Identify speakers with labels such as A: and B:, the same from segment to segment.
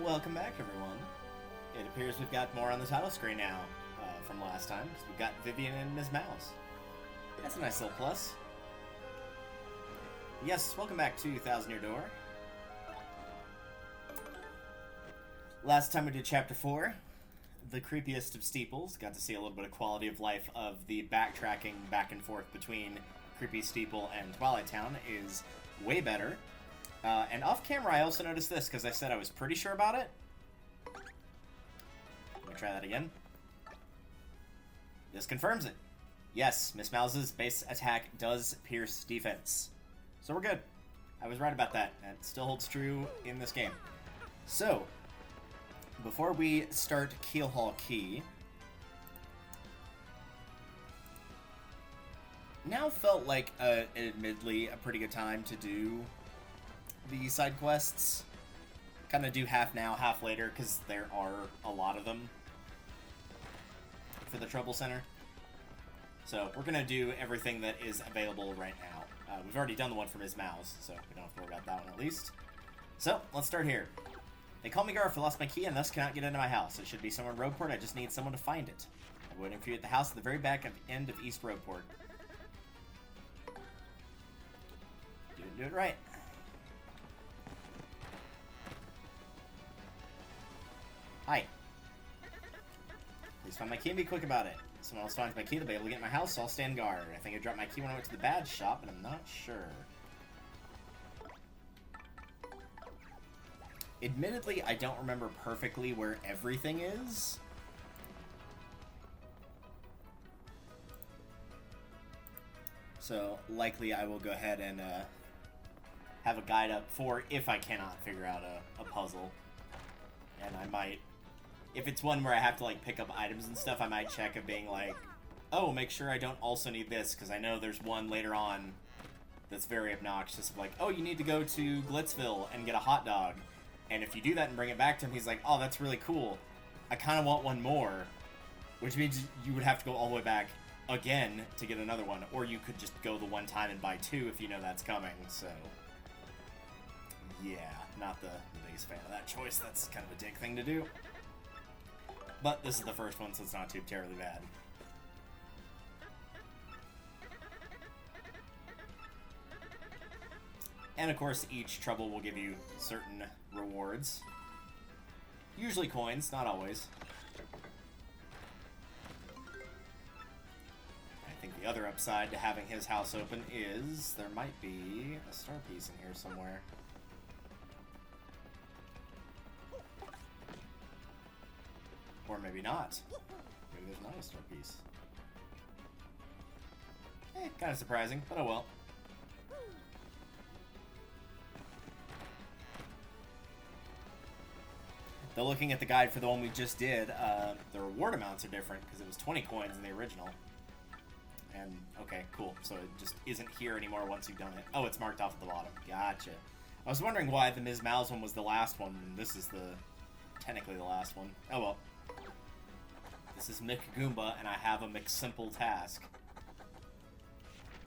A: Welcome back, everyone. It appears we've got more on the title screen now from last time. So we've got Vivian and Ms. Mouse. That's a nice little plus. Yes, welcome back to Thousand Year Door. Last time we did Chapter 4, the creepiest of steeples. Got to see a little bit of quality of life of the backtracking back and forth between Creepy Steeple and Twilight Town is way better. And off camera, I also noticed this, because I said I was pretty sure about it. Let me try that again. This confirms it. Yes, Miss Mouse's base attack does pierce defense. So we're good. I was right about that. That still holds true in this game. So, before we start Keelhaul Key, now felt like, admittedly, a pretty good time to do the side quests. Kind of do half now, half later, because there are a lot of them for the Trouble Center. So we're going to do everything that is available right now. We've already done the one for Ms. Mouse, so we don't have to worry about that one at least. So, let's start here. They call me Garf. I lost my key and thus cannot get into my house. It should be somewhere in Roadport. I just need someone to find it. I'm waiting for you at the house at the very back of the end of East Roadport. Didn't do it right. Hi. Please find my key and be quick about it. If someone else finds my key, they'll be able to get in my house, so I'll stand guard. I think I dropped my key when I went to the badge shop, but I'm not sure. Admittedly, I don't remember perfectly where everything is. So, likely I will go ahead and have a guide up for if I cannot figure out a puzzle. And I might, if it's one where I have to like pick up items and stuff, I might check of being like, oh, make sure I don't also need this, because I know there's one later on that's very obnoxious of like, oh, you need to go to Glitzville and get a hot dog. And if you do that and bring it back to him, he's like, oh, that's really cool. I kind of want one more. Which means you would have to go all the way back again to get another one. Or you could just go the one time and buy two if you know that's coming. So, yeah, not the biggest fan of that choice. That's kind of a dick thing to do. But this is the first one, so it's not too terribly bad. And of course, each trouble will give you certain rewards. Usually coins, not always. I think the other upside to having his house open is there might be a star piece in here somewhere. Or maybe not. Maybe there's not a star piece. Kind of surprising, but oh well. Though looking at the guide for the one we just did, the reward amounts are different because it was 20 coins in the original. And, okay, cool. So it just isn't here anymore once you've done it. Oh, it's marked off at the bottom. Gotcha. I was wondering why the Ms. Mouse one was the last one, and this is technically the last one. Oh well. This is McGoomba, and I have a McSimple task.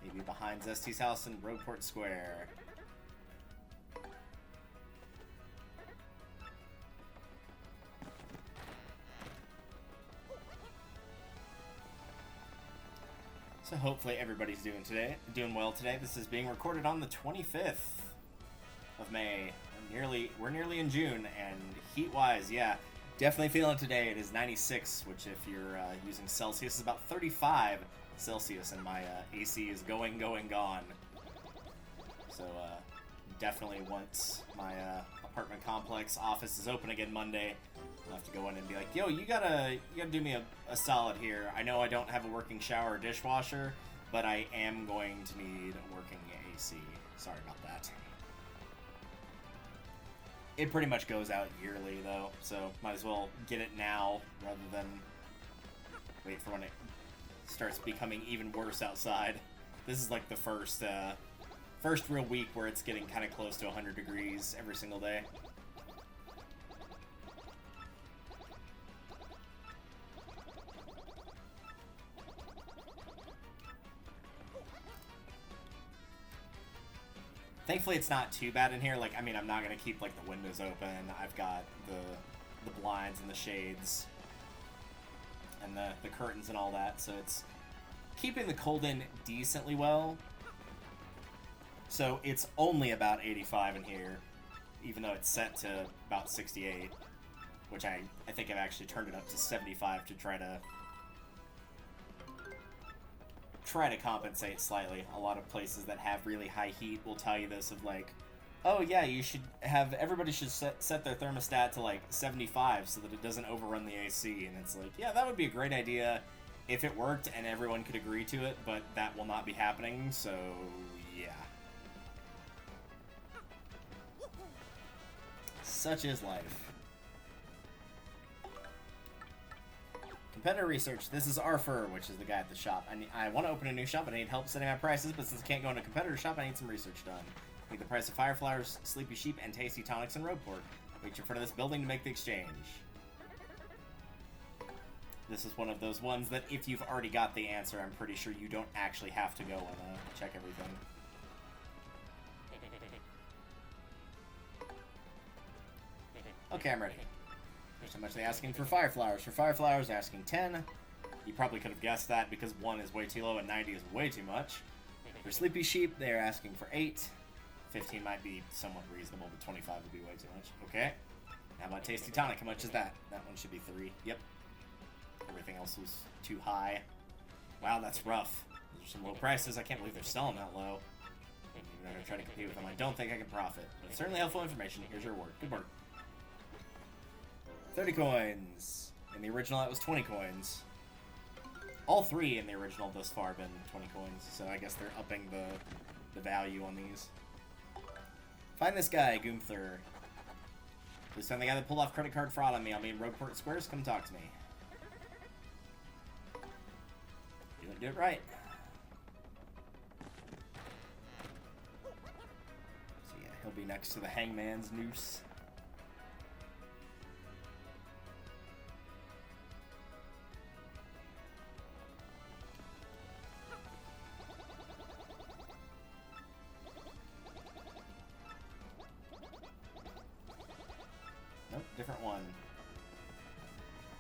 A: Maybe behind Zesty's house in Roadport Square. So hopefully everybody's doing well today. This is being recorded on the 25th of May. We're nearly in June, and heat-wise, yeah, definitely feeling it today. It is 96, which if you're using Celsius is about 35 Celsius, and my AC is going, gone. So definitely once my apartment complex office is open again Monday, I'll have to go in and be like, yo, you gotta do me a solid here. I know I don't have a working shower or dishwasher, but I am going to need a working AC. Sorry about that. It pretty much goes out yearly, though, so might as well get it now rather than wait for when it starts becoming even worse outside. This is like the first real week where it's getting kind of close to 100 degrees every single day. Thankfully, it's not too bad in here. Like, I mean, I'm not going to keep, like, the windows open. I've got the blinds and the shades and the curtains and all that, so it's keeping the cold in decently well. So it's only about 85 in here, even though it's set to about 68, which I think I've actually turned it up to 75 to try to compensate slightly. A lot of places that have really high heat will tell you this of like, oh yeah, everybody should set their thermostat to like 75 so that it doesn't overrun the AC. And it's like, yeah, that would be a great idea if it worked and everyone could agree to it, but that will not be happening, so yeah. Such is life. Competitor research. This is Arfur, which is the guy at the shop. I want to open a new shop, and I need help setting my prices, but since I can't go in a competitor shop, I need some research done. I need the price of fire flowers, sleepy sheep, and tasty tonics and road pork. Wait in front of this building to make the exchange. This is one of those ones that if you've already got the answer, I'm pretty sure you don't actually have to go and check everything. Okay, I'm ready. Here's how much they're asking for fire flowers. For fire flowers, they're asking 10. You probably could have guessed that because 1 is way too low and 90 is way too much. For sleepy sheep, they're asking for 8. 15 might be somewhat reasonable, but 25 would be way too much. Okay. How about tasty tonic? How much is that? That one should be 3. Yep. Everything else was too high. Wow, that's rough. Those are some low prices. I can't believe they're selling that low. I'm not going to try to compete with them. I don't think I can profit. But it's certainly helpful information. Here's your reward. Good work. 30 coins. In the original, that was 20 coins. All 3 in the original thus far have been 20 coins, so I guess they're upping the value on these. Find this guy, Goomther. Please find the guy that pulled off credit card fraud on me. I'll be in Roadport Squares. Come talk to me. Do it right. So yeah, he'll be next to the hangman's noose. Nope, different one.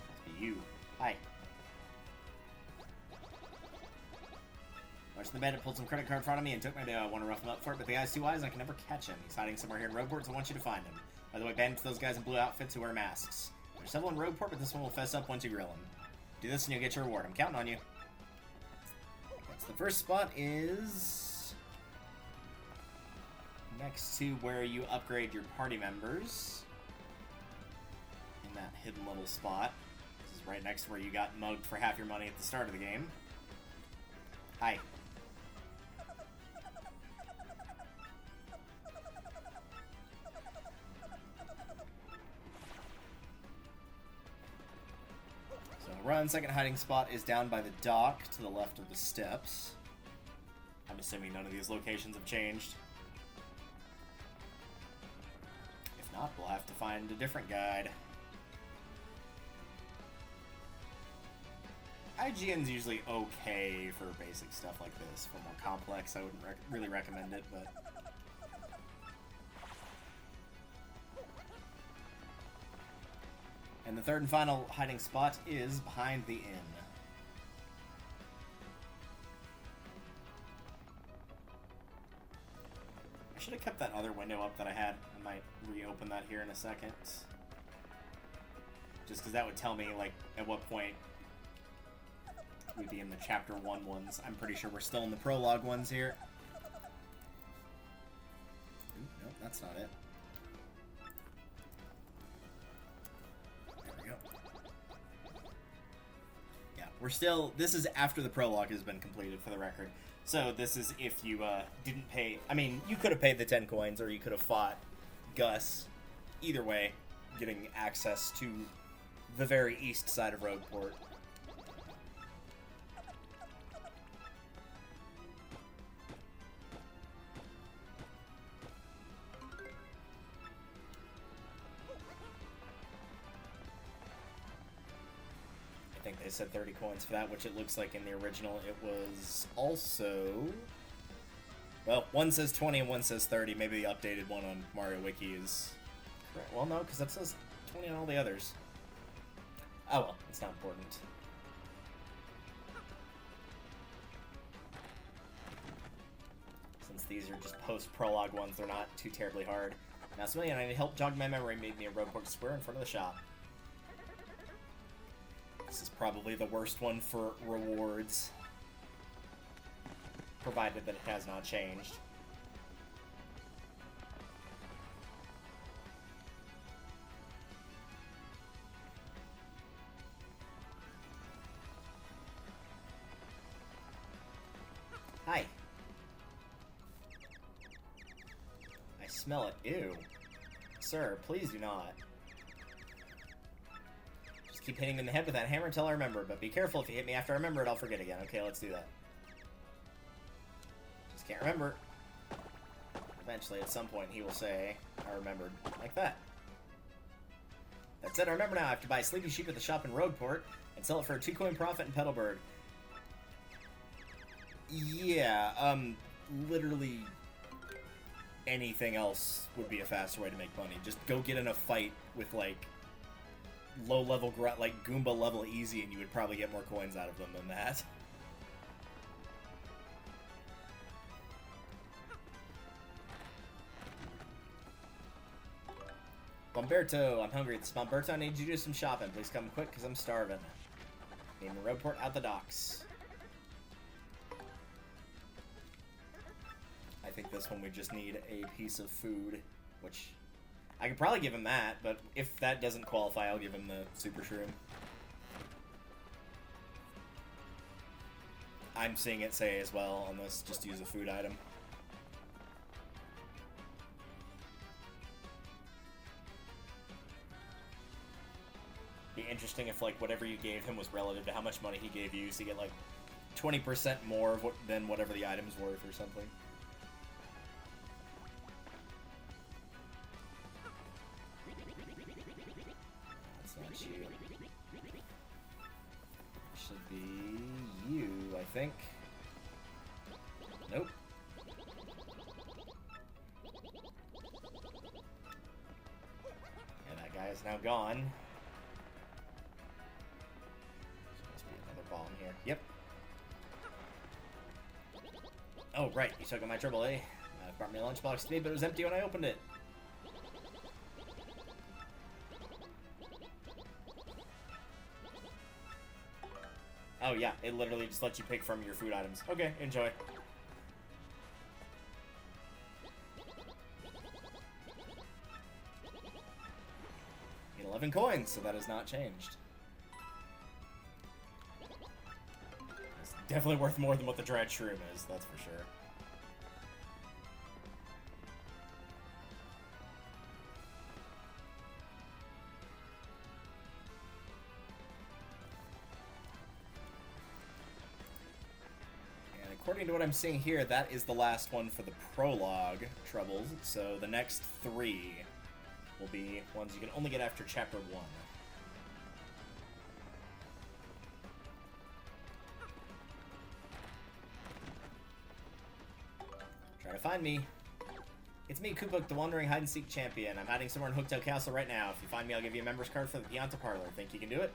A: Must be you. Hi. Watched the bandit pulled some credit card in front of me and took my dough. I want to rough him up for it, but the guy's too wise and I can never catch him. He's hiding somewhere here in Roadport, so I want you to find him. By the way, bandits those guys in blue outfits who wear masks. There's several in Roadport, but this one will fess up once you grill him. Do this and you'll get your reward. I'm counting on you. So the first spot is next to where you upgrade your party members. In that hidden little spot. This is right next to where you got mugged for half your money at the start of the game. Hi. So run, second hiding spot is down by the dock to the left of the steps. I'm assuming none of these locations have changed. If not, we'll have to find a different guide. IGN's usually okay for basic stuff like this. For more complex, I wouldn't really recommend it, but... And the third and final hiding spot is behind the inn. I should have kept that other window up that I had. I might reopen that here in a second. Just because that would tell me, like, at what point we'd be in the Chapter 1 ones. I'm pretty sure we're still in the Prologue ones here. Ooh, nope, that's not it. There we go. Yeah, we're still... This is after the Prologue has been completed, for the record. So this is if you didn't pay... I mean, you could have paid the 10 coins, or you could have fought Gus. Either way, getting access to the very east side of Roadport. I think they said 30 coins for that, which it looks like in the original it was also Well, one says 20 and one says 30. Maybe the updated one on Mario Wiki is correct. Well, no, because that says 20 on all the others. Oh well, it's not important. Since these are just post-prologue ones, they're not too terribly hard. Mousimilian, I need help jog my memory, made me a roadwork square in front of the shop. This is probably the worst one for rewards. Provided that it has not changed. Hi. I smell it. Ew. Sir, please do not. Just keep hitting me in the head with that hammer until I remember, but be careful, if you hit me after I remember it, I'll forget again. Okay, let's do that. Just can't remember. Eventually, at some point, he will say, I remembered. Like that. That's it, I remember now. I have to buy a sleepy sheep at the shop in Roadport and sell it for a 2-coin profit in Petalburg. Yeah, literally anything else would be a faster way to make money. Just go get in a fight with, like, low-level, like, Goomba level easy, and you would probably get more coins out of them than that. Bomberto, I'm hungry. This Bomberto, I need you to do some shopping. Please come quick, because I'm starving. Name a roadport out the docks. I think this one we just need a piece of food, which I could probably give him that, but if that doesn't qualify, I'll give him the Super Shroom. I'm seeing it say as well on this, just use a food item. Be interesting if, like, whatever you gave him was relative to how much money he gave you, so you get, like, 20% more of than whatever the item's worth or something. Should be you, I think. Nope. And that guy is now gone. There must be another bomb here. Yep. Oh, right. You took my AAA. Brought me a lunchbox today, but it was empty when I opened it. Oh yeah, it literally just lets you pick from your food items. Okay, enjoy. Need 11 coins, so that has not changed. It's definitely worth more than what the Dread Shroom is, that's for sure. According to what I'm seeing here, that is the last one for the prologue troubles, so the next 3 will be ones you can only get after Chapter 1. Try to find me. It's me, Koopook, the wandering hide-and-seek champion. I'm hiding somewhere in Hooktail Castle right now. If you find me, I'll give you a member's card for the Pianta Parlor. Think you can do it?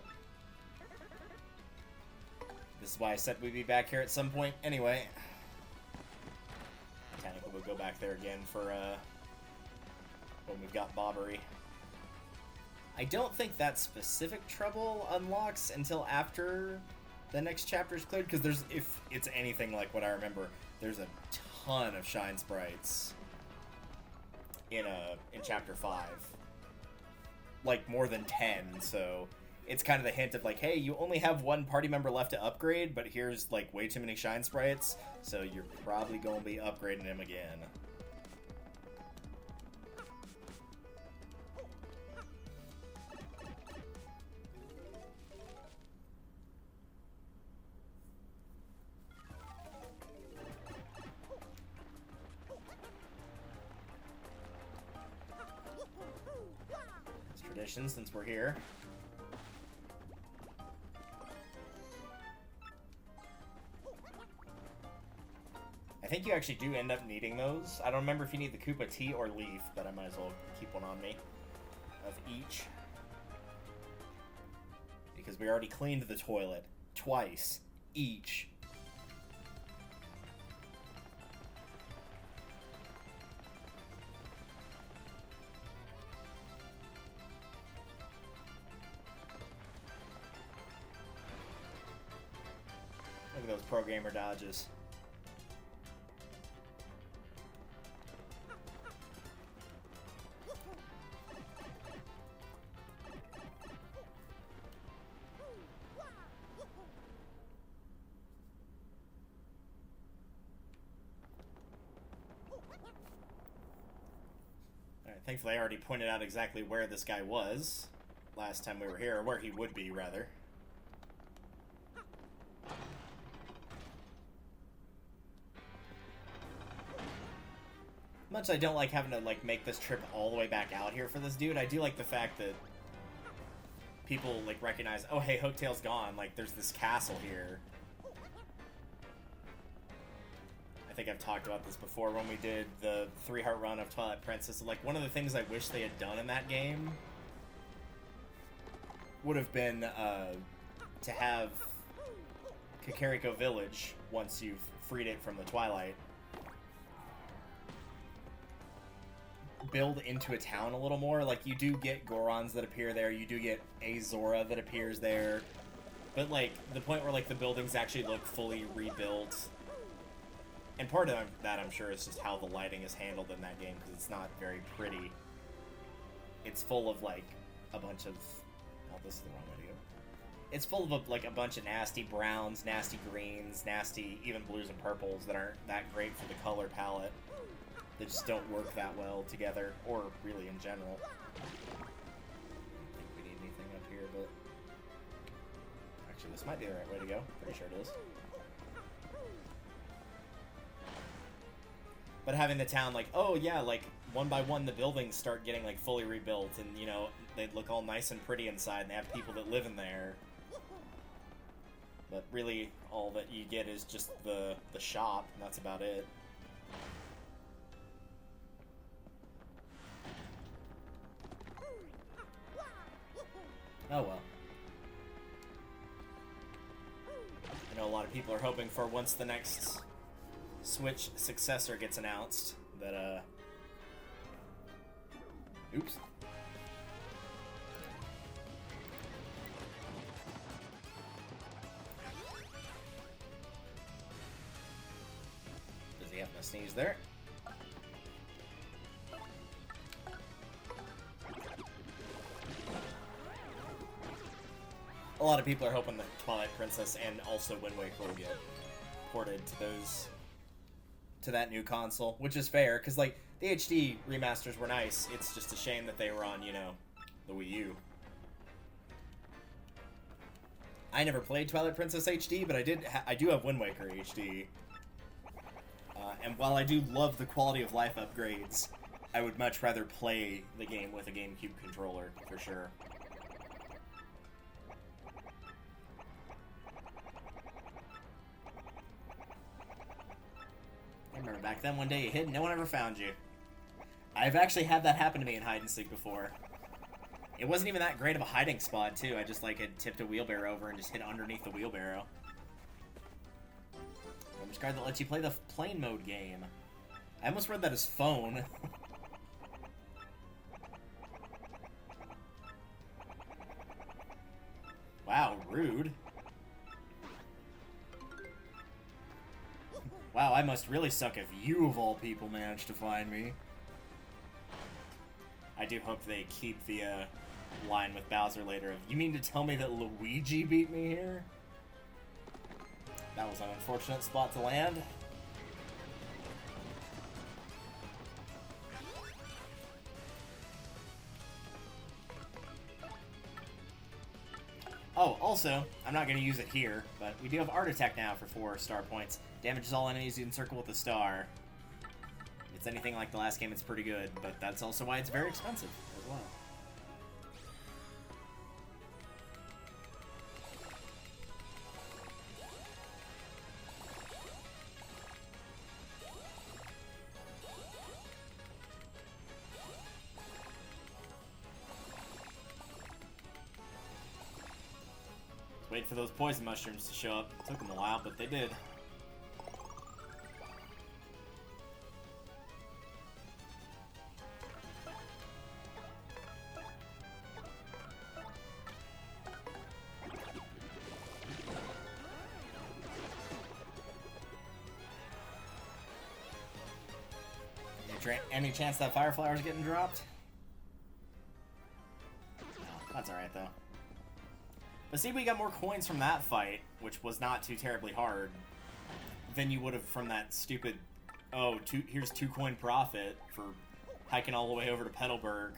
A: This is why I said we'd be back here at some point anyway. Technically, we'll go back there again for, when we've got Bobbery. I don't think that specific trouble unlocks until after the next chapter is cleared, because there's, if it's anything like what I remember, there's a ton of Shine Sprites in Chapter 5. Like, more than 10, so it's kind of the hint of like, hey, you only have one party member left to upgrade, but here's like way too many Shine Sprites, so you're probably going to be upgrading him again. It's tradition since we're here. I think you actually do end up needing those. I don't remember if you need the Koopa tea or leaf, but I might as well keep one on me of each. Because we already cleaned the toilet twice each. Look at those programmer dodges. Thankfully, I already pointed out exactly where this guy was last time we were here, or where he would be, rather. Much I don't like having to, like, make this trip all the way back out here for this dude, I do like the fact that people, like, recognize, oh, hey, Hooktail's gone, like, there's this castle here. I think I've talked about this before when we did the 3-heart run of Twilight Princess. Like, one of the things I wish they had done in that game would have been to have Kakariko Village, once you've freed it from the Twilight, build into a town a little more. Like, you do get Gorons that appear there, you do get Azora that appears there, but, like, the point where, like, the buildings actually look fully rebuilt. And part of that, I'm sure, is just how the lighting is handled in that game, because it's not very pretty. It's full of, like, a bunch of... Oh, this is the wrong way to go. It's full of, like, a bunch of nasty browns, nasty greens, nasty, even blues and purples that aren't that great for the color palette. They just don't work that well together, or really in general. I don't think we need anything up here, but... Actually, this might be the right way to go. Pretty sure it is. But having the town, like, oh yeah, like, one by one the buildings start getting, like, fully rebuilt, and, you know, they look all nice and pretty inside, and they have people that live in there. But really, all that you get is just the shop, and that's about it. Oh well. I know a lot of people are hoping for, once the next Switch successor gets announced, that, oops. Does he happen to sneeze there? A lot of people are hoping that Twilight Princess and also Wind Waker will get ported to those... to that new console, which is fair, because, like, the HD remasters were nice. It's just a shame that they were on, you know, the Wii U. I never played Twilight Princess HD, but I do have Wind Waker HD. And while I do love the quality of life upgrades, I would much rather play the game with a GameCube controller, for sure. I remember back then, one day you hid and no one ever found you. I've actually had that happen to me in hide and seek before. It wasn't even that great of a hiding spot, too. I just, like, had tipped a wheelbarrow over and just hid underneath the wheelbarrow. Damage card that lets you play the plane mode game. I almost read that as phone. Wow, rude. Wow, I must really suck if you, of all people, managed to find me. I do hope they keep the line with Bowser later of, you mean to tell me that Luigi beat me here? That was an unfortunate spot to land. Oh, also, I'm not going to use it here, but we do have Art Attack now for 4 star points. Damages all enemies you encircle with a star. If it's anything like the last game, it's pretty good, but that's also why it's very expensive as well. Wait for those poison mushrooms to show up. Took them a while, but they did. Any chance that fire flower's getting dropped? No, that's alright though. But see, we got more coins from that fight, which was not too terribly hard, than you would have from that stupid, here's 2 coin profit for hiking all the way over to Petalburg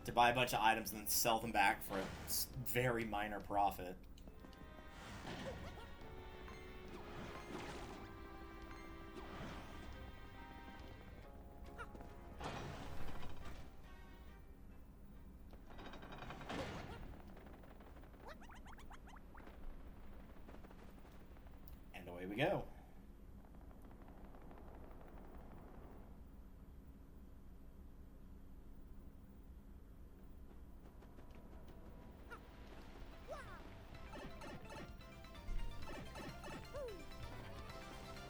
A: to buy a bunch of items and then sell them back for a very minor profit. Away we go.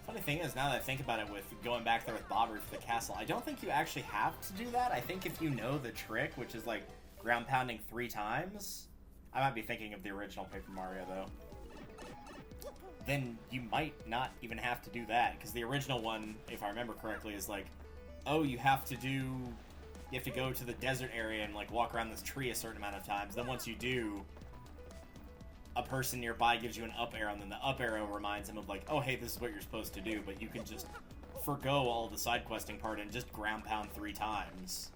A: Funny thing is, now that I think about it, with going back there with Bobber for the castle, I don't think you actually have to do that. I think if you know the trick, which is like ground pounding 3 times, I might be thinking of the original Paper Mario though. Then you might not even have to do that, because the original one, if I remember correctly, is like, oh, you have to go to the desert area and like walk around this tree a certain amount of times. Then once you do, a person nearby gives you an up arrow, and then the up arrow reminds him of like, oh, hey, this is what you're supposed to do, but you can just forgo all the side questing part and just ground pound 3 times,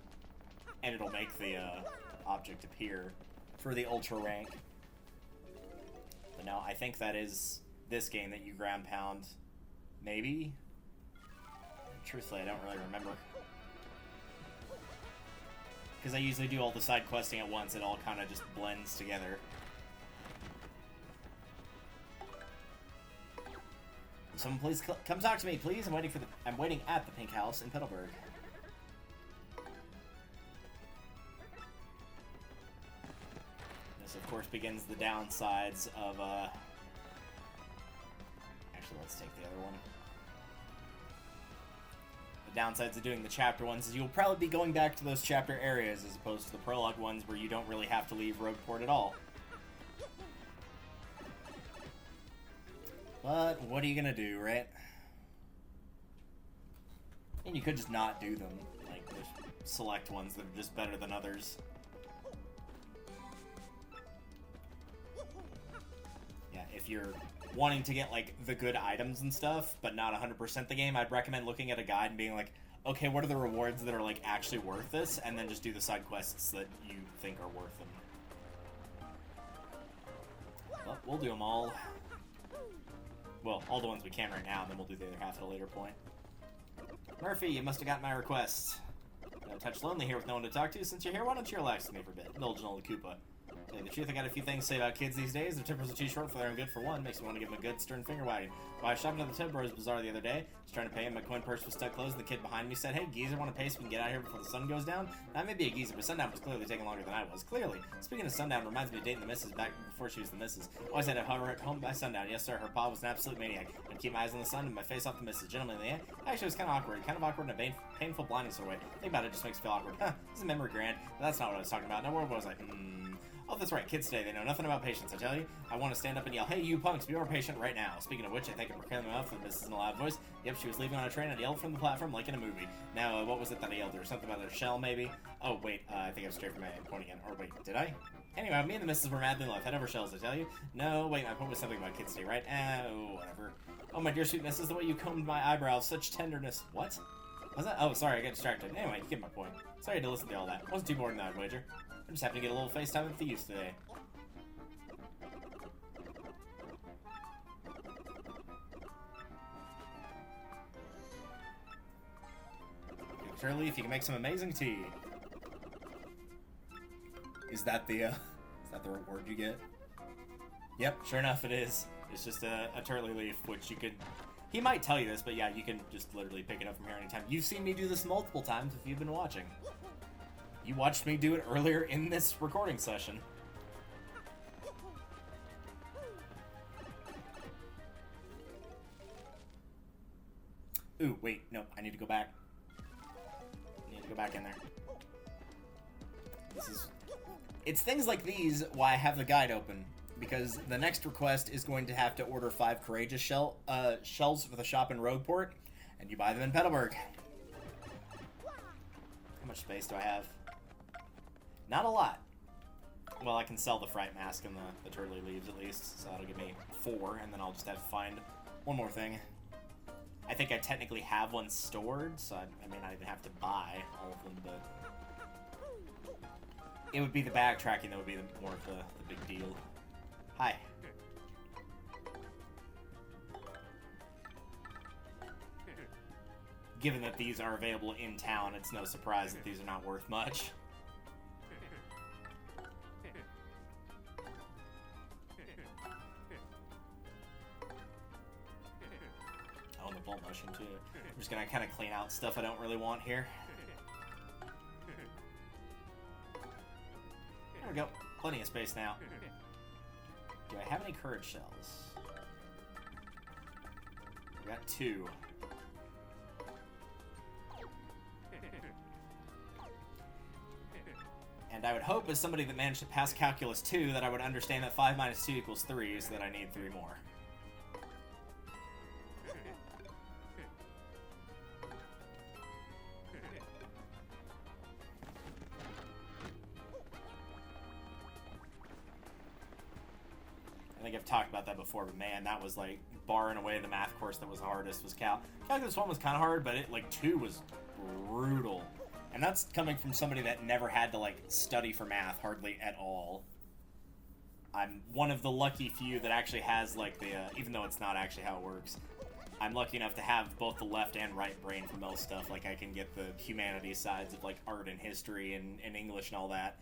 A: and it'll make the object appear for the ultra rank. But no, I think that is this game that you ground pound, maybe? Truthfully, I don't really remember. Because I usually do all the side questing at once, it all kind of just blends together. Someone please come talk to me, please. I'm waiting at the Pink House in Petalburg. This, of course, begins the downsides of Actually, let's take the other one. The downsides of doing the chapter ones is you'll probably be going back to those chapter areas as opposed to the prologue ones where you don't really have to leave Rogueport at all. But what are you gonna do, right? And you could just not do them. Like, there's select ones that are just better than others. Yeah, if you're wanting to get, like, the good items and stuff, but not 100% the game, I'd recommend looking at a guide and being like, okay, what are the rewards that are, like, actually worth this? And then just do the side quests that you think are worth them. But we'll do them all. Well, all the ones we can right now, and then we'll do the other half at a later point. Murphy, you must have got my request. No touch lonely here with no one to talk to. Since you're here, why don't you relax with me for a bit? Indulge in old Koopa. Tell you the truth, I got a few things to say about kids these days. Their tempers are too short for their own good for one. Makes me want to give them a good stern finger wagging. While I was shopping at the Ted Bros Bazaar the other day, just trying to pay him, my coin purse was stuck closed, and the kid behind me said, hey, geezer, want to pay so we can get out of here before the sun goes down? Now, I may be a geezer, but sundown was clearly taking longer than I was. Clearly. Speaking of sundown, reminds me of dating the missus back before she was the missus. Always had to hover at home by sundown. Yes, sir, her pa was an absolute maniac. I'd keep my eyes on the sun and my face off the missus. Gentlemen, in the end, actually, it was kind of awkward in a painful blinding sort of way. Think about it, just makes me feel awkward. Huh, this is a memory grand, but that's not what I was talking about. No, what was I? Oh, that's right, kids today, they know nothing about patience, I tell you. I want to stand up and yell, hey, you punks, be more patient right now. Speaking of which, I think I'm proclaiming out for the missus in a loud voice. Yep, she was leaving on a train and yelled from the platform like in a movie. Now, what was it that I yelled? There was something about her shell, maybe? Oh, wait, I think I was straight from my point again. Or wait, did I? Anyway, me and the missus were madly in love. Head over shells, I tell you. No, wait, my point was something about kids today, right? Oh, whatever. Oh, my dear sweet missus, the way you combed my eyebrows, such tenderness. What? Was that? Oh, sorry, I got distracted. Anyway, you get my point. Sorry to listen to all that. Wasn't too bored in that, wager. I'm just happy to get a little FaceTime with the youth today. Surely, if you can make some amazing tea. Is that the reward you get? Yep, sure enough it is. It's just a turtley leaf, which you could... He might tell you this, but yeah, you can just literally pick it up from here anytime. You've seen me do this multiple times if you've been watching. You watched me do it earlier in this recording session. Ooh, wait, no, I need to go back. I need to go back in there. This is... It's things like these why I have the guide open, because the next request is going to have to order 5 courageous shells for the shop in Rogueport, and you buy them in Petalburg. How much space do I have? Not a lot. Well, I can sell the Fright Mask and the Turtley Leaves at least, so that'll give me 4, and then I'll just have to find one more thing. I think I technically have one stored, so I may not even have to buy all of them, but... It would be the backtracking that would be more of the big deal. Hi. Given that these are available in town, it's no surprise that these are not worth much. Oh, and the bolt motion too. I'm just gonna kind of clean out stuff I don't really want here. There we go. Plenty of space now. Do I have any courage shells? We got 2. And I would hope, as somebody that managed to pass Calculus 2, that I would understand that 5 minus 2 equals 3, so that I need 3 more. I think I've talked about that before, but man, that was like, barring away the math course that was the hardest was Calculus 1 was kind of hard, but it, like, 2 was brutal. And that's coming from somebody that never had to, like, study for math hardly at all. I'm one of the lucky few that actually has, like, the, even though it's not actually how it works, I'm lucky enough to have both the left and right brain for most stuff. Like, I can get the humanities sides of, like, art and history and English and all that.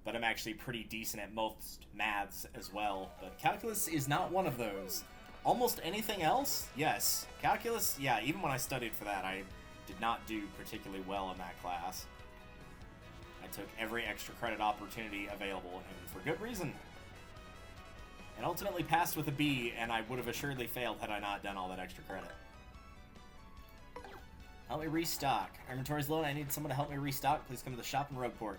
A: But I'm actually pretty decent at most maths as well. But calculus is not one of those. Almost anything else? Yes. Calculus, yeah, even when I studied for that, I did not do particularly well in that class. I took every extra credit opportunity available, and for good reason. And ultimately passed with a B, and I would have assuredly failed had I not done all that extra credit. Help me restock. Our inventory's low and I need someone to help me restock. Please come to the shop in Rogueport.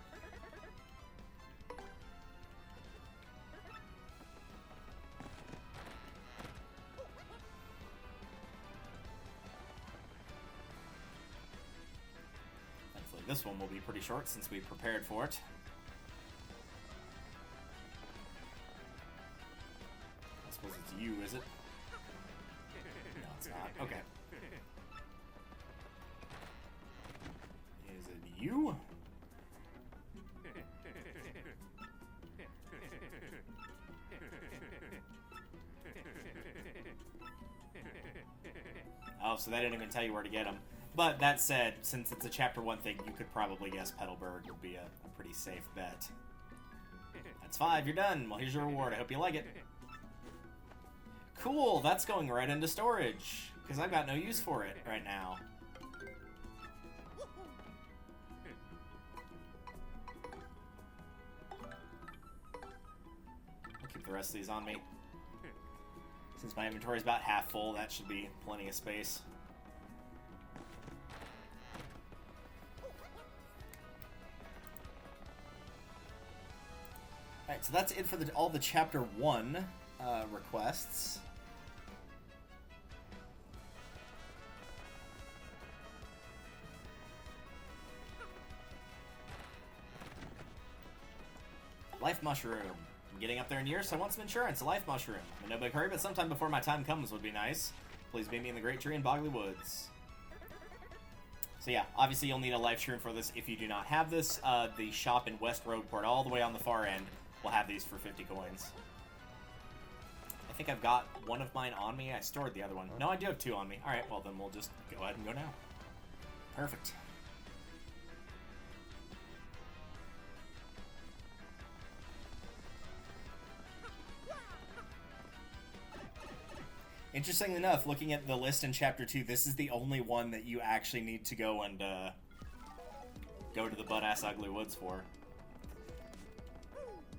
A: This one will be pretty short since we prepared for it. I suppose it's you, is it? No, it's not. Okay. Is it you? Oh, so that didn't even tell you where to get them. But that said, since it's a Chapter 1 thing, you could probably guess Petalburg would be a pretty safe bet. That's 5, you're done. Well, here's your reward. I hope you like it. Cool, that's going right into storage, because I've got no use for it right now. I'll keep the rest of these on me. Since my inventory's about half full, that should be plenty of space. Alright, so that's it for all the Chapter 1 requests. Life Mushroom. I'm getting up there in years, so I want some insurance. A Life Mushroom. I'm in no big hurry, but sometime before my time comes would be nice. Please meet me in the Great Tree in Bogley Woods. So yeah, obviously you'll need a Life Shroom for this if you do not have this. The shop in West Rogueport, all the way on the far end, will have these for 50 coins. I think I've got one of mine on me. I stored the other one. No, I do have 2 on me. Alright, well then we'll just go ahead and go now. Perfect. Interestingly enough, looking at the list in Chapter 2, this is the only one that you actually need to go and go to the butt-ass ugly woods for.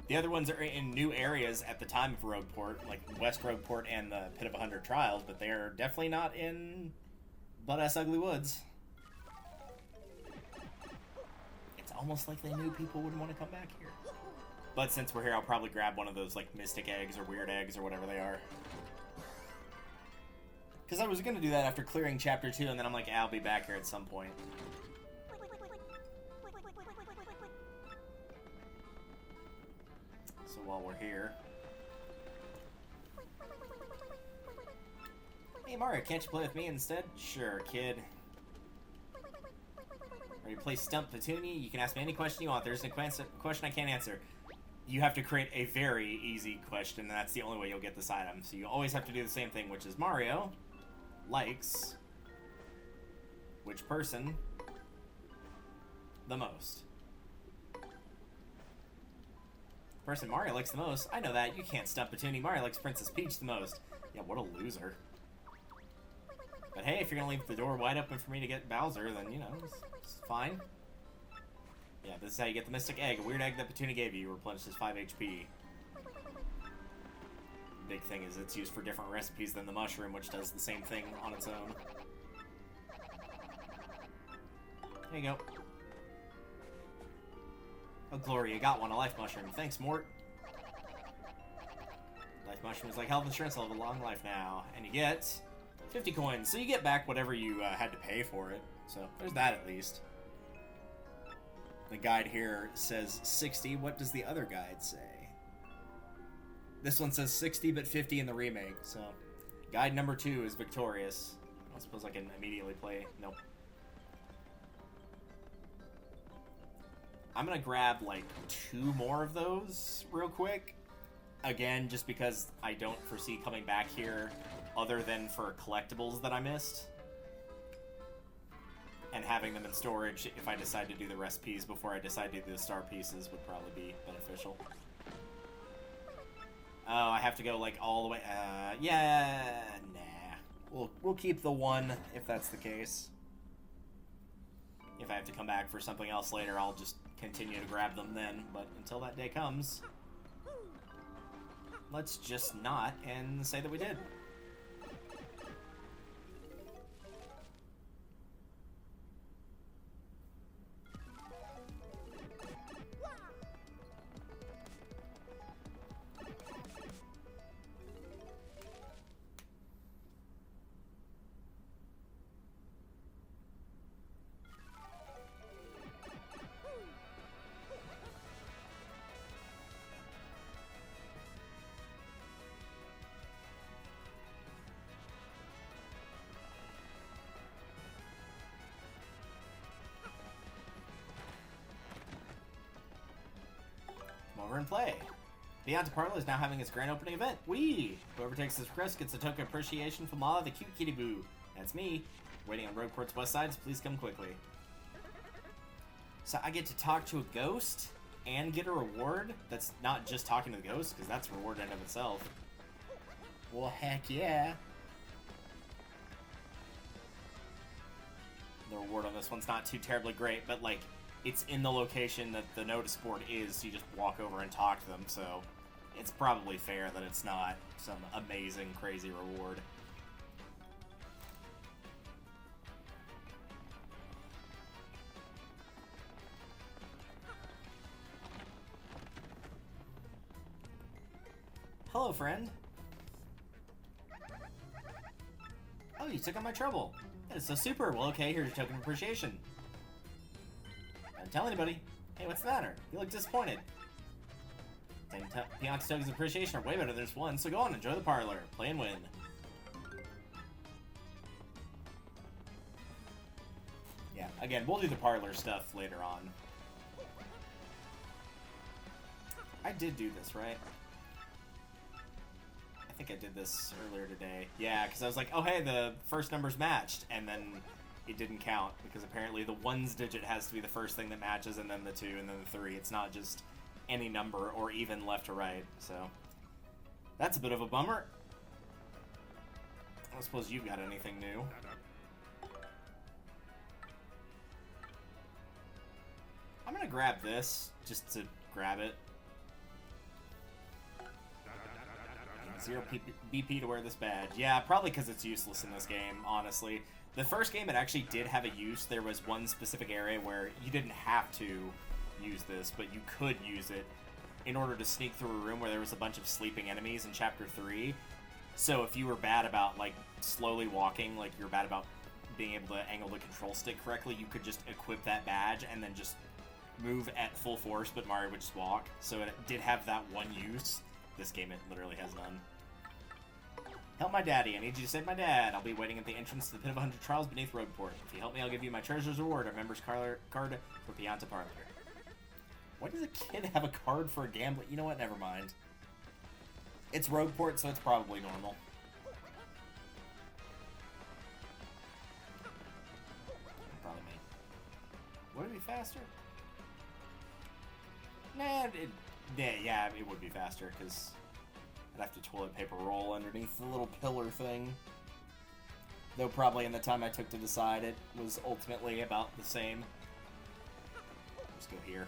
A: The other ones are in new areas at the time of Rogueport, like West Rogueport and the Pit of 100 Trials, but they are definitely not in butt-ass ugly woods. It's almost like they knew people wouldn't want to come back here. But since we're here, I'll probably grab one of those, like, mystic eggs or weird eggs or whatever they are. Because I was going to do that after clearing Chapter 2, and then I'm like, I'll be back here at some point. So while we're here... Hey Mario, can't you play with me instead? Sure, kid. Ready to play Stump the Puni? You can ask me any question you want. There's a question I can't answer. You have to create a very easy question, and that's the only way you'll get this item. So you always have to do the same thing, which is Mario likes which person the most. Person Mario likes the most? I know that. You can't stump a Puni. Mario likes Princess Peach the most. Yeah, what a loser. But hey, if you're gonna leave the door wide open for me to get Bowser, then, you know, it's fine. Yeah, this is how you get the Mystic Egg, a weird egg that Puni gave you, replenishes 5 HP. Big thing is it's used for different recipes than the mushroom, which does the same thing on its own. There you go. Oh, Glory, you got one, a life mushroom. Thanks, Mort. Life mushroom is like health insurance, I'll have a long life now. And you get 50 coins, so you get back whatever you had to pay for it. So there's that at least. The guide here says 60. What does the other guide say? This one says 60 but 50 in the remake. So guide number 2 is victorious. I don't suppose I can immediately play. Nope. I'm gonna grab like 2 more of those real quick. Again, just because I don't foresee coming back here other than for collectibles that I missed. And having them in storage if I decide to do the recipes before I decide to do the star pieces would probably be beneficial. Oh, I have to go like all the way. Yeah, nah. We'll keep the 1 if that's the case. If I have to come back for something else later, I'll just continue to grab them then. But until that day comes, let's just not and say that we did. Over and play. Beyond Parlor is now having its grand opening event. Whee! Whoever takes this request gets a token of appreciation from Lahla, the cute kitty boo. That's me. Waiting on Roadport's west side, so please come quickly. So I get to talk to a ghost and get a reward that's not just talking to the ghost, because that's a reward in and of itself. Well, heck yeah. The reward on this one's not too terribly great, but like, it's in the location that the notice board is, so you just walk over and talk to them, so it's probably fair that it's not some amazing, crazy reward. Hello, friend. Oh, you took on my trouble. That is so super. Well, okay, here's your token of appreciation. Don't tell anybody. Hey, what's the matter? You look disappointed. Pianta's tokens of appreciation are way better than this one, so go on, enjoy the parlor. Play and win. Yeah, again, we'll do the parlor stuff later on. I did do this, right? I think I did this earlier today. Yeah, because I was like, oh hey, the first number's matched, and then it didn't count, because apparently the 1's digit has to be the first thing that matches, and then the 2, and then the 3. It's not just any number, or even left to right, so that's a bit of a bummer. I don't suppose you've got anything new. I'm gonna grab this, just to grab it. 0 BP to wear this badge. Yeah, probably because it's useless in this game, honestly. The first game, it actually did have a use. There was one specific area where you didn't have to use this, but you could use it in order to sneak through a room where there was a bunch of sleeping enemies in Chapter 3. So if you were bad about, like, slowly walking, like you're bad about being able to angle the control stick correctly, you could just equip that badge and then just move at full force, but Mario would just walk. So it did have that one use. This game, it literally has none. Help my daddy. I need you to save my dad. I'll be waiting at the entrance to the Pit of 100 Trials beneath Roadport. If you help me, I'll give you my treasure's reward, a member's card for Pianta Parlor. Why does a kid have a card for a gambling? You know what? Never mind. It's Roadport, so it's probably normal. Probably me. Would it be faster? Nah, yeah, it would be faster, because I'd have to toilet paper roll underneath the little pillar thing. Though probably in the time I took to decide, it was ultimately about the same. Let's go here.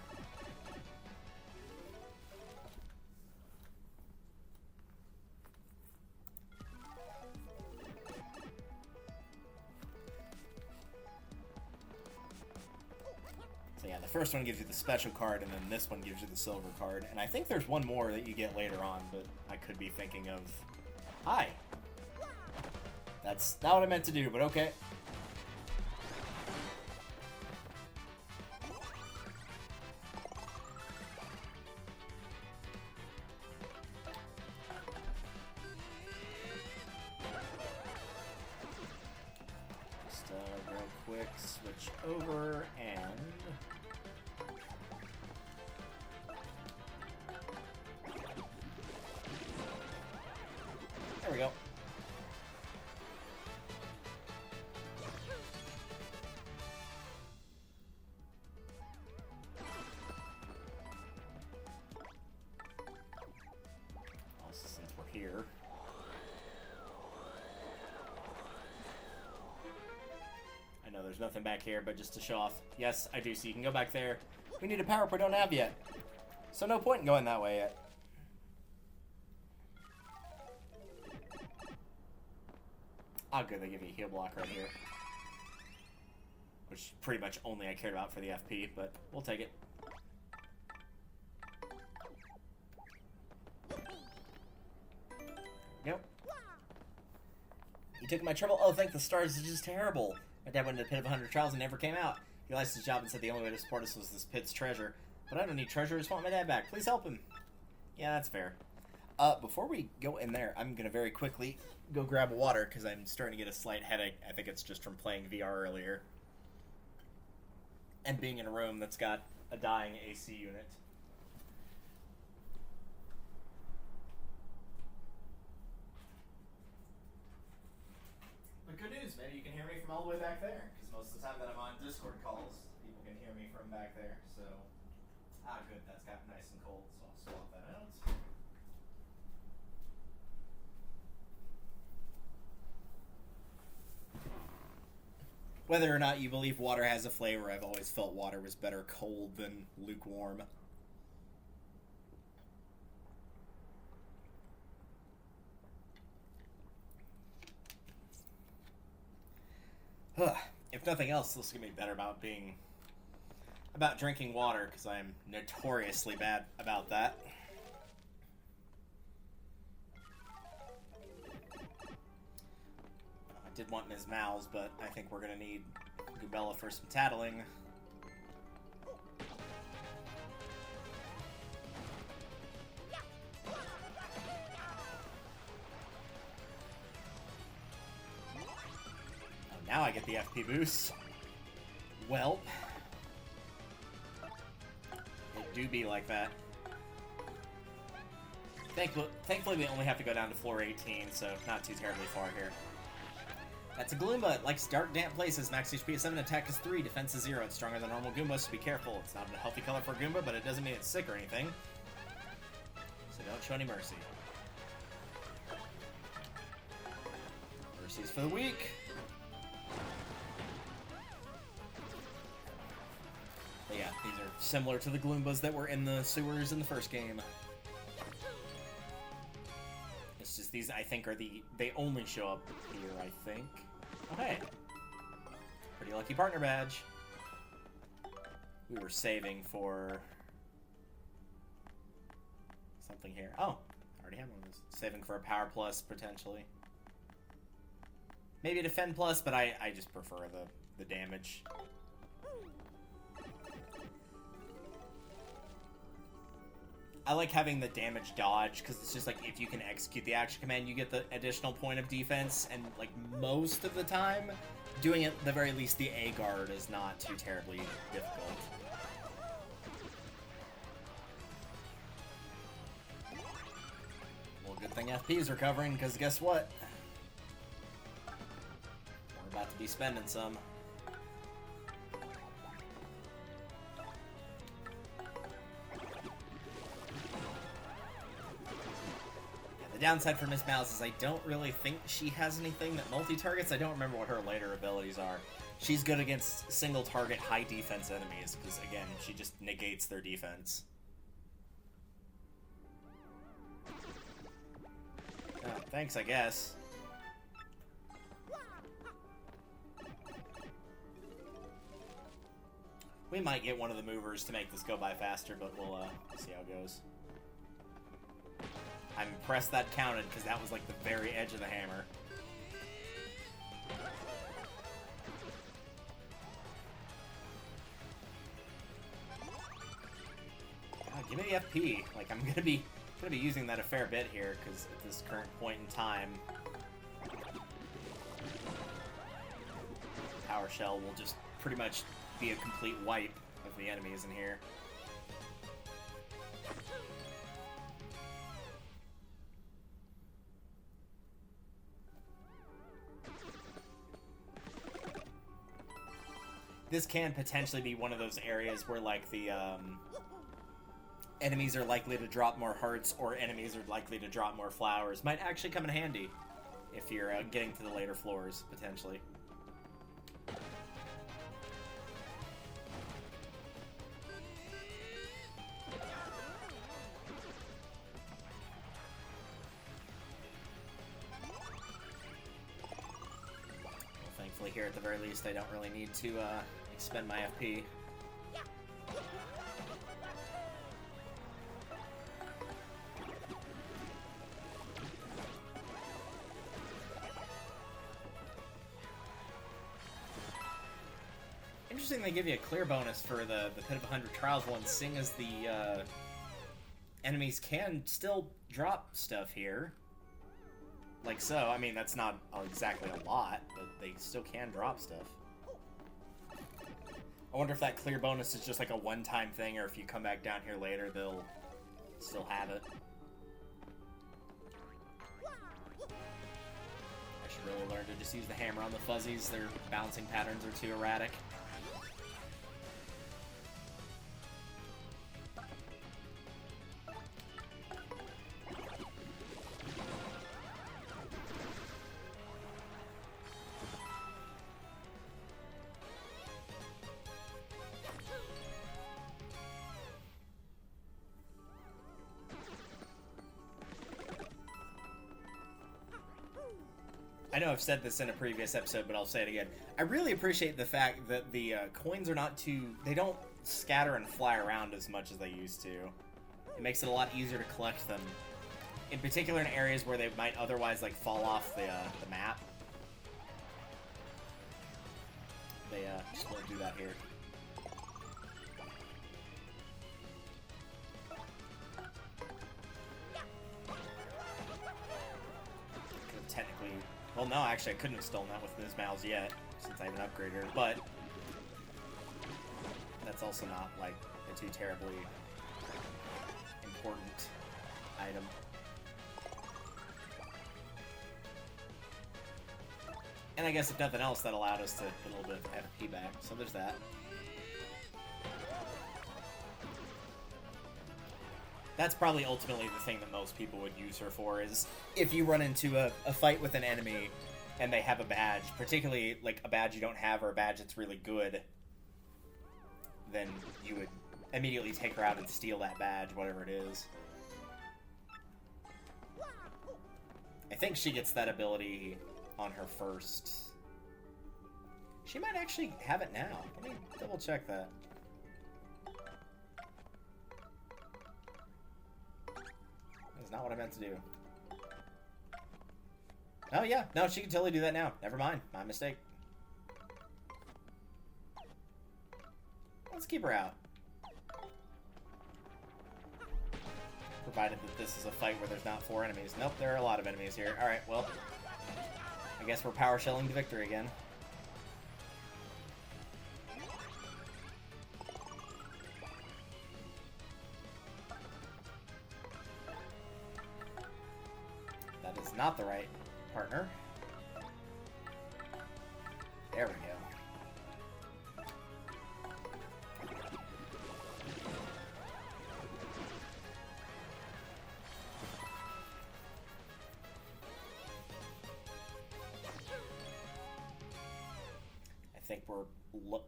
A: So yeah, the first one gives you the special card, and then this one gives you the silver card. And I think there's one more that you get later on, but I could be thinking of... Hi! That's not what I meant to do, but okay. Just real quick, switch over, and... There we go. Also, since we're here. I know there's nothing back here, but just to show off. Yes, I do, so you can go back there. We need a power-up we don't have yet. So no point in going that way yet. Oh, good, they give you a heal block right here. Which pretty much only I cared about for the FP, but we'll take it. Yep. You took my trouble? Oh, thank the stars, it's just terrible. My dad went into the Pit of 100 Trials and never came out. He lost his job and said the only way to support us was this pit's treasure. But I don't need treasure, I just want my dad back. Please help him. Yeah, that's fair. Before we go in there, I'm going to very quickly go grab water because I'm starting to get a slight headache. I think it's just from playing VR earlier. And being in a room that's got a dying AC unit. But good news, maybe you can hear me from all the way back there. Because most of the time that I'm on Discord calls, people can hear me from back there. So, good, that's got nice and cold, so I'll swap that out. Whether or not you believe water has a flavor, I've always felt water was better cold than lukewarm. If nothing else, this is going to be better about drinking water, because I'm notoriously bad about that. Did want Ms. Mal's, but I think we're going to need Gubella for some tattling. Oh, now I get the FP boost. Well, it do be like that. Thankfully, we only have to go down to floor 18, so not too terribly far here. That's a Gloomba. It likes dark, damp places. Max HP is 7, attack is 3, defense is 0. It's stronger than normal Goombas, so be careful. It's not a healthy color for a Goomba, but it doesn't mean it's sick or anything. So don't show any mercy. Mercy's for the weak. But yeah, these are similar to the Gloombas that were in the sewers in the first game. It's just these, I think, are they only show up here, I think. Oh, hey. Pretty lucky partner badge. We were saving for something here. Oh, I already have one of those. Saving for a power plus, potentially. Maybe a defend plus, but I just prefer the damage. I like having the damage dodge, because it's just like, if you can execute the action command, you get the additional point of defense, and like most of the time, doing it at the very least the A guard is not too terribly difficult. Well, good thing FP is recovering, because guess what? We're about to be spending some. The downside for Miss Mouse is I don't really think she has anything that multi-targets. I don't remember what her later abilities are. She's good against single-target, high-defense enemies, because, again, she just negates their defense. Oh, thanks, I guess. We might get one of the movers to make this go by faster, but we'll see how it goes. I'm impressed that counted, because that was like the very edge of the hammer. Oh, give me the FP. Like, I'm gonna be using that a fair bit here, because at this current point in time, Power Shell will just pretty much be a complete wipe of the enemies in here. This can potentially be one of those areas where, like, the enemies are likely to drop more hearts, or enemies are likely to drop more flowers. Might actually come in handy if you're getting to the later floors, potentially. Thankfully, here at the very least, I don't really need to expend my FP. Interesting they give you a clear bonus for the Pit of 100 Trials one, seeing as the enemies can still drop stuff here. Like so, I mean, that's not exactly a lot, but they still can drop stuff. I wonder if that clear bonus is just like a one-time thing, or if you come back down here later, they'll still have it. I should really learn to just use the hammer on the fuzzies. Their bouncing patterns are too erratic. I know I've said this in a previous episode, but I'll say it again. I really appreciate the fact that the coins are not too... They don't scatter and fly around as much as they used to. It makes it a lot easier to collect them. In particular in areas where they might otherwise like fall off the map. They just won't do that here. Could technically... Well, no, actually, I couldn't have stolen that with Ms. Mouse yet, since I haven't upgraded her, but that's also not, like, a too terribly important item. And I guess, if nothing else, that allowed us to get a little bit of FP back, so there's that. That's probably ultimately the thing that most people would use her for, is if you run into a fight with an enemy and they have a badge, particularly like a badge you don't have or a badge that's really good, then you would immediately take her out and steal that badge, whatever it is. I think she gets that ability on her first... She might actually have it now. Let me double check that. That's not what I meant to do. Oh yeah, no, she can totally do that now. Never mind, my mistake. Let's keep her out. Provided that this is a fight where there's not 4 enemies. Nope, there are a lot of enemies here. Alright, well, I guess we're power shelling to victory again. That is not the right partner. There we go. I think we're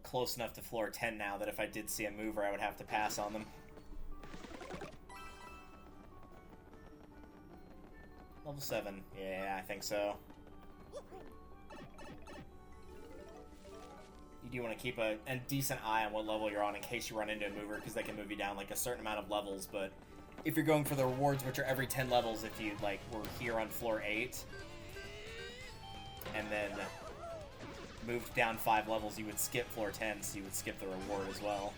A: close enough to floor 10 now that if I did see a mover, I would have to pass on them. Level 7. Yeah, I think so. You do want to keep a decent eye on what level you're on in case you run into a mover, because they can move you down like a certain amount of levels, but if you're going for the rewards, which are every 10 levels, if you like were here on floor 8 and then moved down 5 levels, you would skip floor 10, so you would skip the reward as well.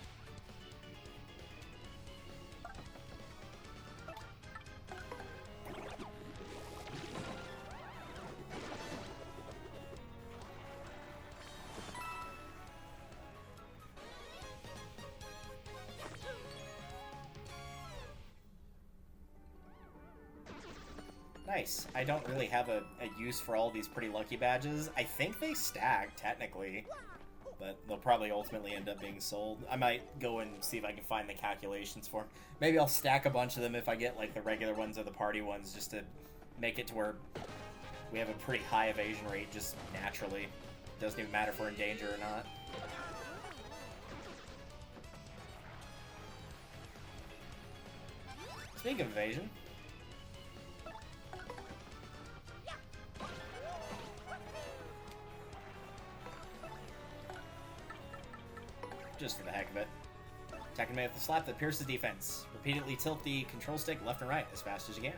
A: Nice. I don't really have a use for all these pretty lucky badges. I think they stack, technically, but they'll probably ultimately end up being sold. I might go and see if I can find the calculations for them. Maybe I'll stack a bunch of them if I get like the regular ones or the party ones, just to make it to where we have a pretty high evasion rate just naturally. Doesn't even matter if we're in danger or not. Speaking of evasion, just for the heck of it. Attacking me with the slap that pierces defense. Repeatedly tilt the control stick left and right as fast as you can.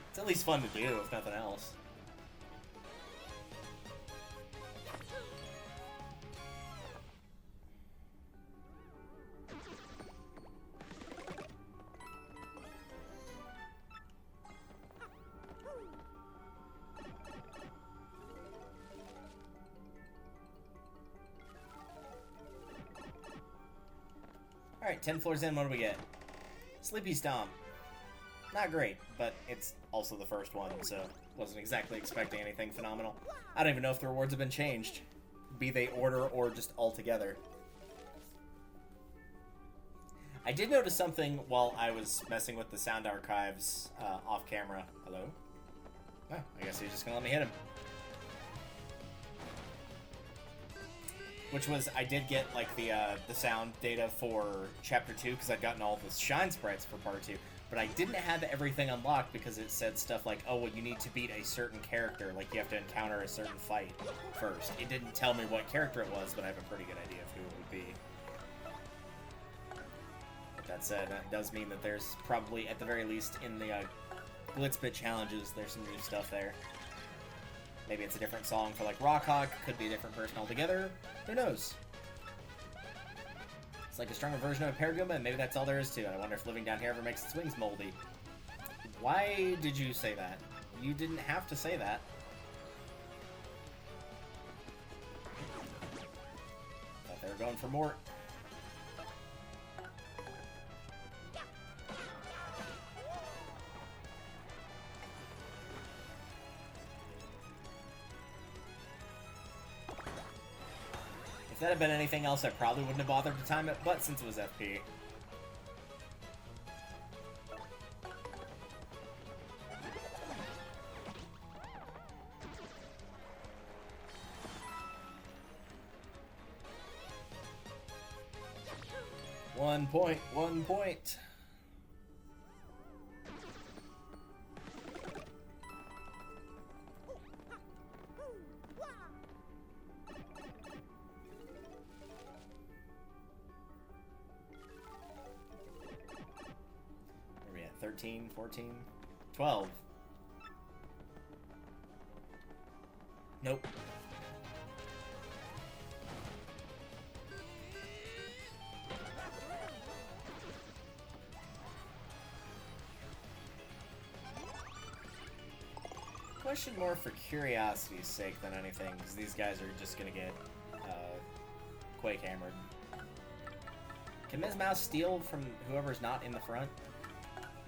A: It's at least fun to do, if nothing else. Alright, 10 floors in, what do we get? Sleepy Stomp. Not great, but it's also the first one, so wasn't exactly expecting anything phenomenal. I don't even know if the rewards have been changed, be they order or just altogether. I did notice something while I was messing with the sound archives off camera. Hello? Oh, I guess he's just gonna let me hit him. Which was, I did get, like, the sound data for Chapter 2, because I'd gotten all the shine sprites for Part 2, but I didn't have everything unlocked because it said stuff like, oh, well, you need to beat a certain character, like, you have to encounter a certain fight first. It didn't tell me what character it was, but I have a pretty good idea of who it would be. With that said, that does mean that there's probably, at the very least, in the Blitzbit challenges, there's some new stuff there. Maybe it's a different song for, like, Rockhawk. Could be a different person altogether. Who knows? It's like a stronger version of a Goomba, and maybe that's all there is to it. I wonder if living down here ever makes its wings moldy. Why did you say that? You didn't have to say that. Thought they were going for more. If that had been anything else, I probably wouldn't have bothered to time it, but since it was FP. One point, 1 point. 13, 14, 12. Nope. Question more for curiosity's sake than anything, because these guys are just gonna get Quake hammered. Can Ms. Mouse steal from whoever's not in the front?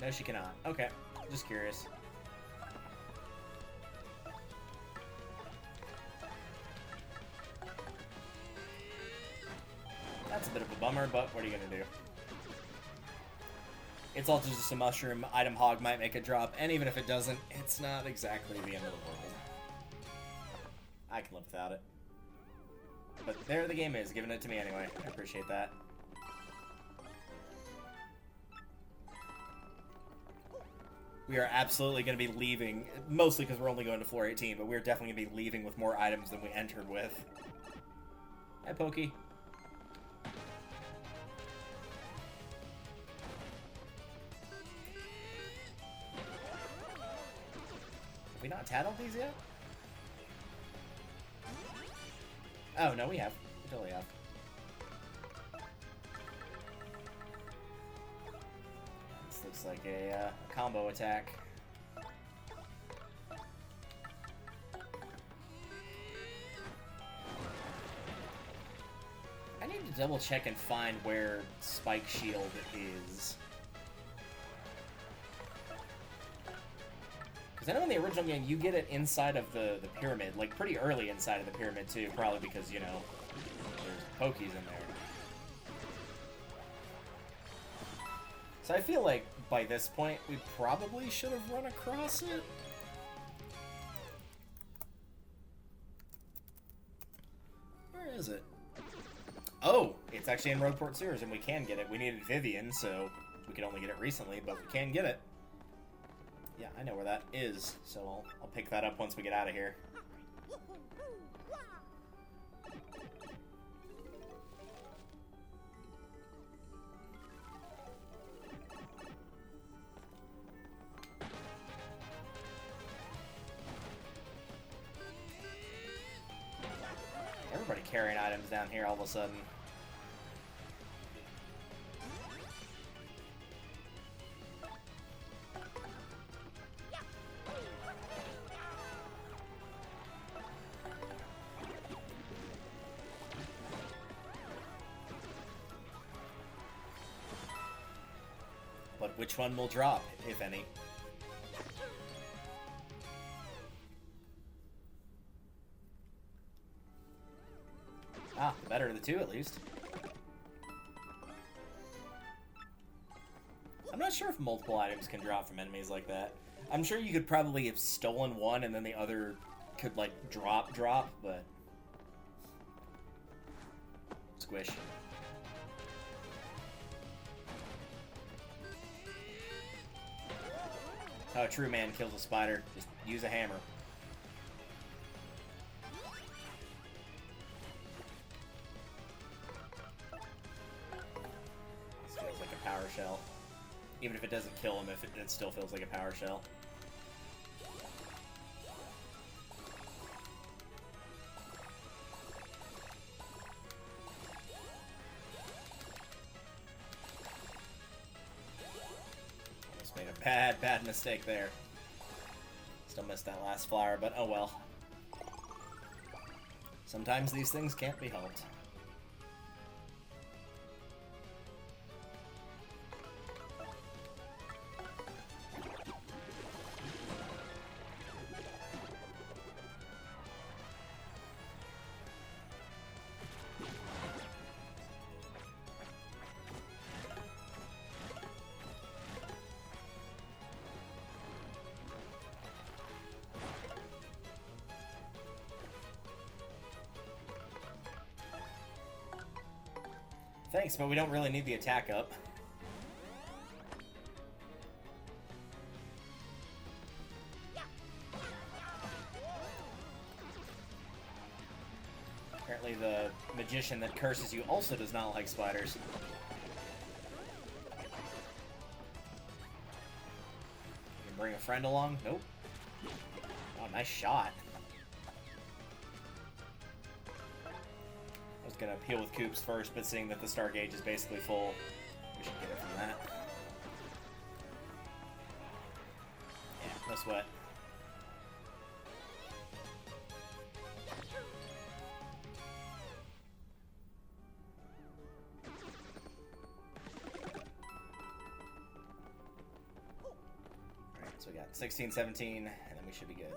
A: No, she cannot. Okay, just curious. That's a bit of a bummer, but what are you gonna do? It's also just a mushroom. Item hog might make a drop, and even if it doesn't, it's not exactly the end of the world. I can live without it. But there the game is, giving it to me anyway. I appreciate that. We are absolutely going to be leaving, mostly because we're only going to floor 18, but we're definitely going to be leaving with more items than we entered with. Hi, Pokey. Have we not tattled these yet? Oh, no, we have. We totally have. This looks like a combo attack. I need to double check and find where Spike Shield is. Because I know in the original game, you get it inside of the pyramid, like pretty early inside of the pyramid too, probably because, you know, there's Pokies in there. So I feel like by this point, we probably should have run across it. Where is it? Oh, it's actually in Rogueport Sewers, and we can get it. We needed Vivian, so we could only get it recently, but we can get it. Yeah, I know where that is, so I'll pick that up once we get out of here. Everybody carrying items down here all of a sudden. But which one will drop, if any? Ah, the better of the two, at least. I'm not sure if multiple items can drop from enemies like that. I'm sure you could probably have stolen one and then the other could, like, drop, but... Squish. How a true man kills a spider. Just use a hammer. This feels like a power shell. Even if it doesn't kill him, it still feels like a power shell. Made a bad mistake there. Still missed that last flower, but oh well. Sometimes these things can't be helped. Thanks, but we don't really need the attack up. Apparently the magician that curses you also does not like spiders. bring a friend along? Nope. Oh, nice shot. I was gonna appeal with Koops first, but seeing that the star gauge is basically full, we should get it from that. Yeah, no sweat. Alright, so we got 16, 17, and then we should be good.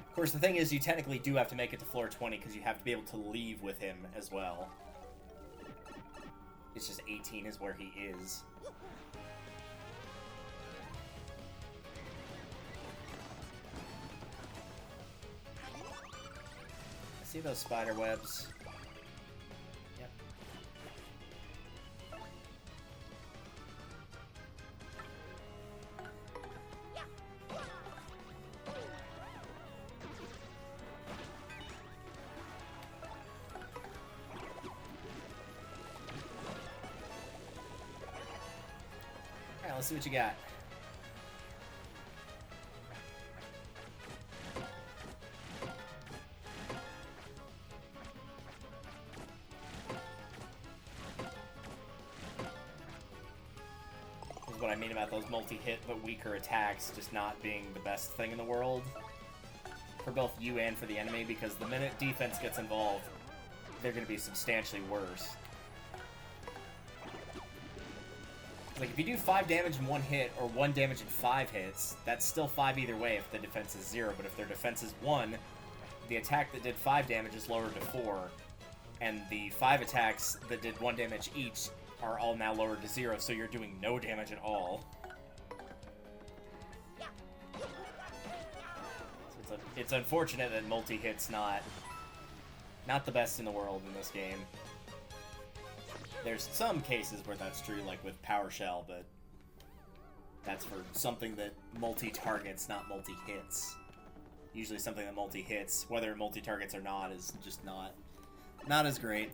A: Of course, the thing is, you technically do have to make it to floor 20 because you have to be able to leave with him as well. It's just 18 is where he is. I see those spider webs. Yep. Alright, let's see what you got. This is what I mean about those multi-hit but weaker attacks just not being the best thing in the world. For both you and for the enemy, because the minute defense gets involved, they're going to be substantially worse. Like, if you do 5 damage in 1 hit, or 1 damage in 5 hits, that's still 5 either way if the defense is 0, but if their defense is 1, the attack that did 5 damage is lowered to 4, and the 5 attacks that did 1 damage each are all now lowered to 0, so you're doing no damage at all. So it's unfortunate that multi-hit's not the best in the world in this game. There's some cases where that's true, like with Power Shell, but that's for something that multi-targets, not multi-hits. Usually something that multi-hits, whether it multi-targets or not, is just not as great.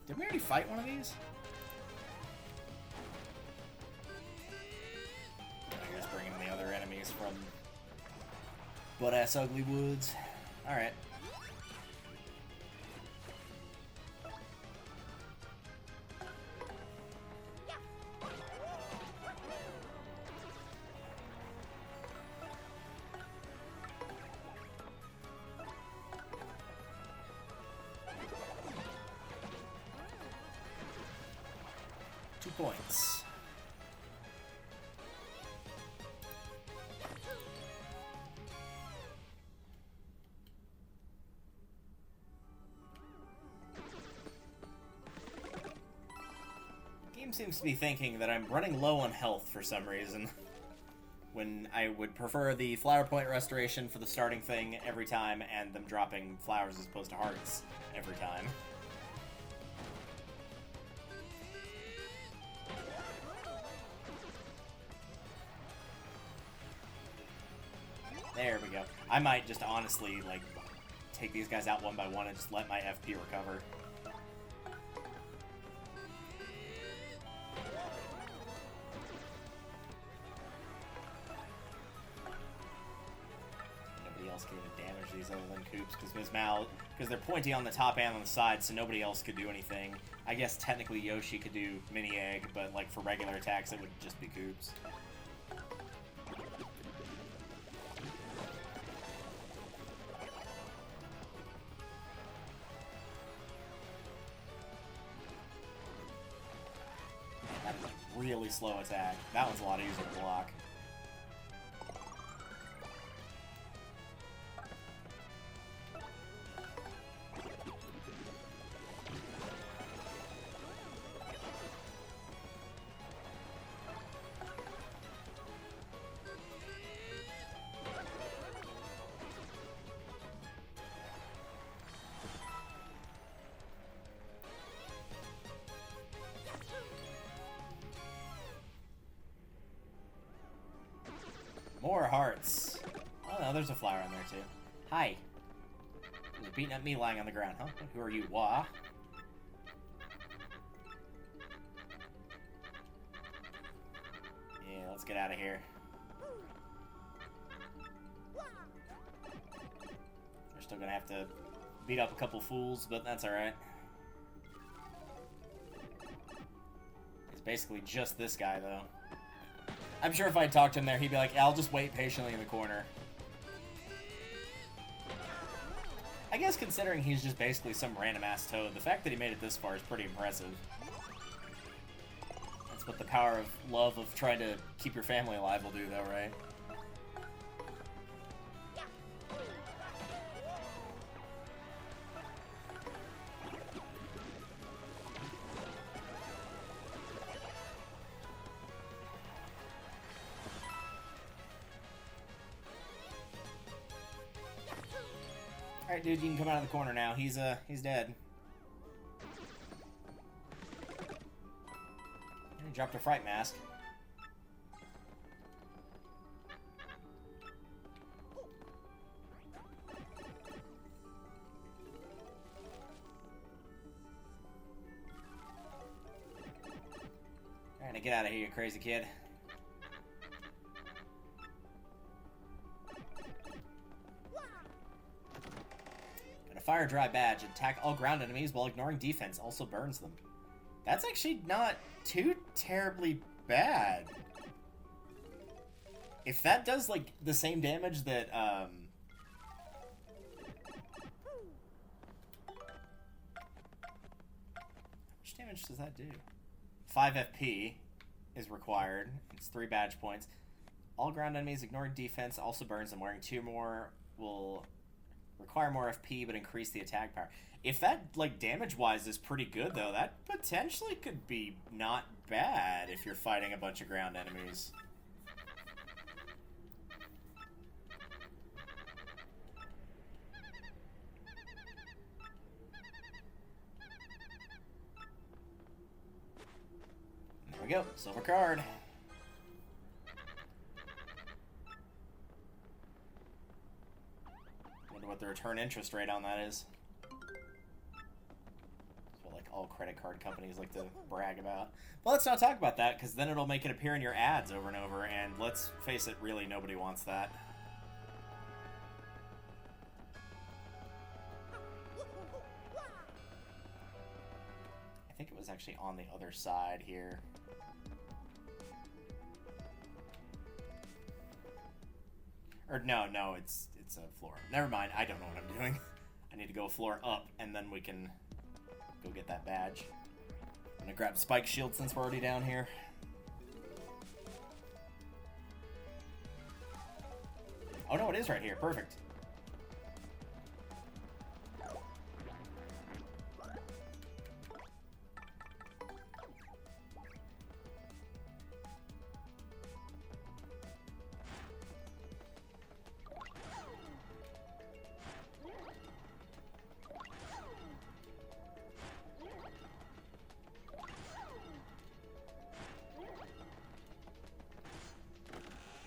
A: Did we already fight one of these? Bringing the other enemies from butt-ass ugly woods. Alright. Two points. Seems to be thinking that I'm running low on health for some reason, when I would prefer the flower point restoration for the starting thing every time, and them dropping flowers as opposed to hearts every time. There we go. I might just honestly, like, take these guys out one by one and just let my FP recover. Other than Koops, because they're pointy on the top and on the side, so nobody else could do anything. I guess technically Yoshi could do mini egg, but like for regular attacks it would just be Koops. That's a really slow attack. That one's a lot easier to block. More hearts. Oh no, there's a flower in there too. Hi. You're beating at me lying on the ground, huh? Who are you, Wah? Yeah, let's get out of here. We're still gonna have to beat up a couple fools, but that's alright. It's basically just this guy, though. I'm sure if I talked to him there, he'd be like, I'll just wait patiently in the corner. I guess considering he's just basically some random-ass toad, the fact that he made it this far is pretty impressive. That's what the power of love of trying to keep your family alive will do, though, right? Alright, dude, you can come out of the corner now. He's dead. He dropped a fright mask. Alright, now get out of here, you crazy kid. Fire dry badge. Attack all ground enemies while ignoring defense. Also burns them. That's actually not too terribly bad. If that does, like, the same damage that, how much damage does that do? 5 FP is required. It's 3 badge points. All ground enemies ignoring defense. Also burns them. Wearing 2 more will require more FP, but increase the attack power. If that, like, damage-wise is pretty good, though, that potentially could be not bad if you're fighting a bunch of ground enemies. There we go. Silver card. What the return interest rate on that is. That's what, like, all credit card companies like to brag about. But let's not talk about that, because then it'll make it appear in your ads over and over, and let's face it, really nobody wants that. I think it was actually on the other side here. Or no, it's a floor. Never mind, I don't know what I'm doing. I need to go a floor up, and then we can go get that badge. I'm gonna grab Spike Shield since we're already down here. Oh no, it is right here. Perfect.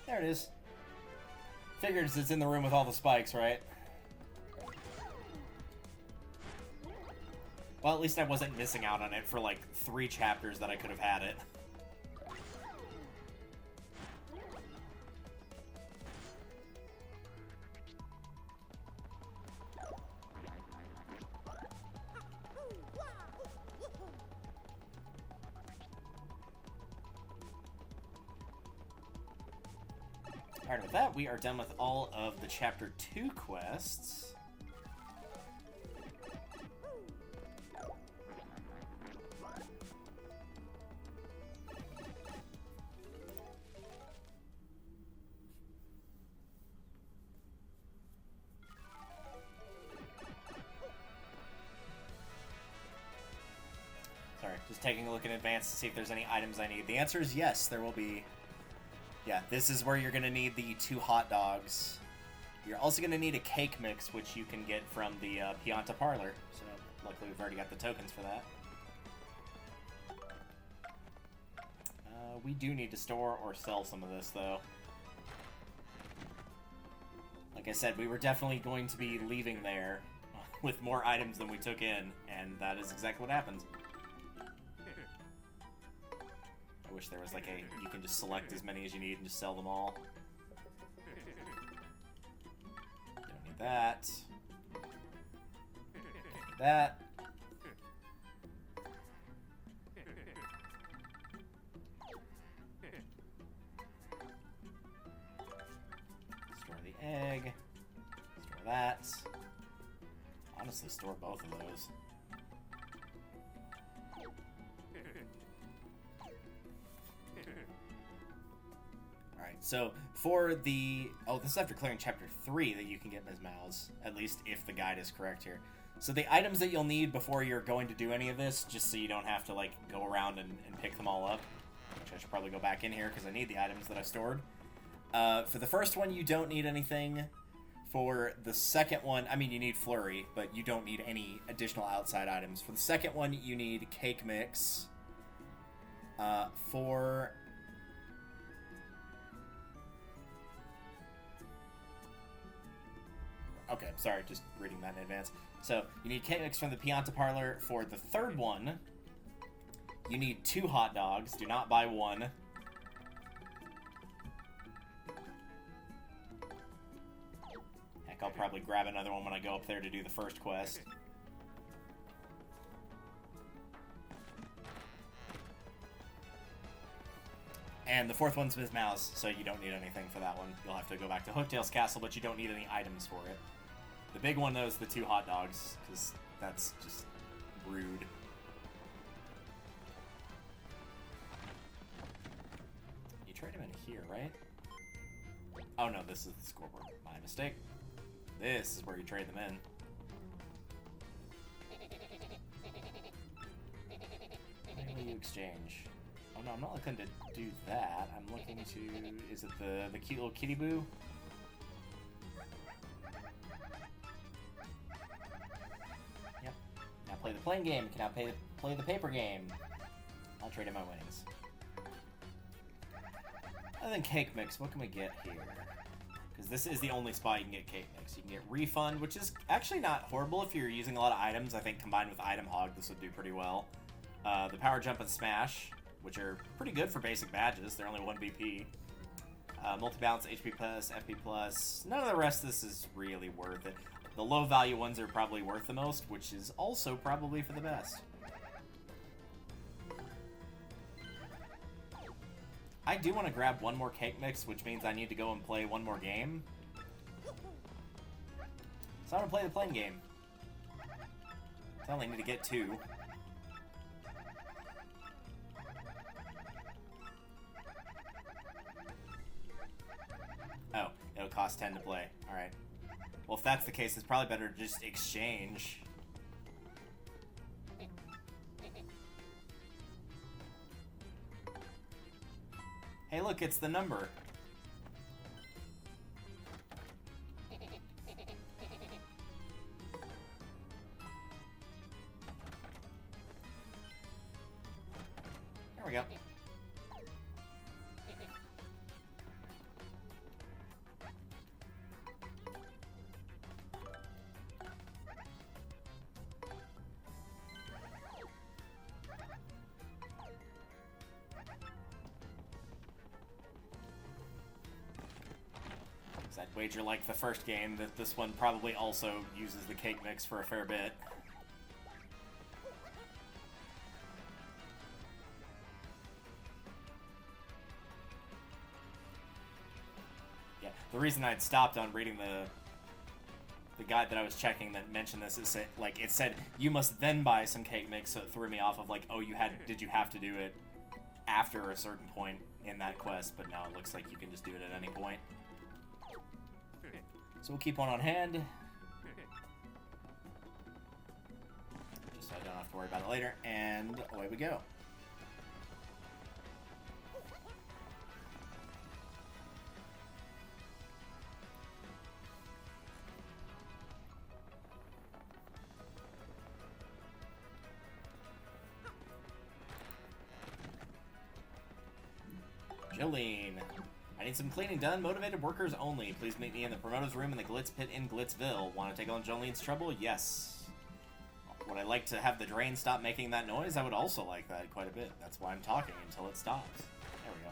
A: There it is. Figures it's in the room with all the spikes, right? Well, at least I wasn't missing out on it for like 3 chapters that I could have had it. Alright, with that, we are done with all of the Chapter 2 quests. Sorry, just taking a look in advance to see if there's any items I need. The answer is yes, there will be. Yeah, this is where you're going to need the 2 hot dogs. You're also going to need a cake mix, which you can get from the Pianta Parlor. So, luckily we've already got the tokens for that. We do need to store or sell some of this, though. Like, Like I said, we were definitely going to be leaving there with more items than we took in, and that is exactly what happened. I wish there was like you can just select as many as you need and just sell them all. Don't need that. Don't need that. Store the egg. Store that. Honestly, store both of those. Alright, so for the... Oh, this is after clearing Chapter 3 that you can get Ms. Mouse, at least if the guide is correct here. So the items that you'll need before you're going to do any of this, just so you don't have to, like, go around and pick them all up, which I should probably go back in here because I need the items that I stored. For the first one, you don't need anything. For the second one, I mean, you need Flurry, but you don't need any additional outside items. For the second one, you need Cake Mix. For... Okay, sorry, just reading that in advance. So, you need Cake Mix from the Pianta Parlor. For the third one, you need 2 hot dogs. Do not buy 1. Heck, I'll probably grab another one when I go up there to do the first quest. And the fourth one's Ms. Mouse, so you don't need anything for that one. You'll have to go back to Hooktail's Castle, but you don't need any items for it. The big one, though, is the 2 hot dogs, because that's just rude. You trade them in here, right? Oh, no, this is the scoreboard. My mistake. This is where you trade them in. Where will you exchange? Oh, no, I'm not looking to do that. I'm looking to... Is it the cute little kitty boo? Yep. Now play the Plenn game. Can I play the paper game? I'll trade in my winnings. Other than Cake Mix, what can we get here? Because this is the only spot you can get Cake Mix. You can get Refund, which is actually not horrible if you're using a lot of items. I think combined with Item Hog, this would do pretty well. The Power Jump and Smash, which are pretty good for basic badges. They're only 1 BP. Multi-balance, HP+, FP+. None of the rest of this is really worth it. The low-value ones are probably worth the most, which is also probably for the best. I do want to grab one more Cake Mix, which means I need to go and play one more game. So I'm going to play the Plenn game. I only need to get 2. Oh, it'll cost 10 to play. Alright. Well, if that's the case, it's probably better to just exchange. Hey, look, it's the number. There we go. I'd wager, like the first game, that this one probably also uses the Cake Mix for a fair bit. Yeah, the reason I'd stopped on reading the guide that I was checking that mentioned this is that, like, it said you must then buy some Cake Mix, so it threw me off of like, oh, did you have to do it after a certain point in that quest? But now it looks like you can just do it at any point. So we'll keep one on hand, just so I don't have to worry about it later, and away we go. Jolene. I I need some cleaning done. Motivated workers only. Please meet me in the promoter's room in the Glitz Pit in Glitzville. Want to take on Jolene's trouble? Yes. Would I like to have the drain stop making that noise? I would also like that quite a bit. That's why I'm talking until it stops. There we go.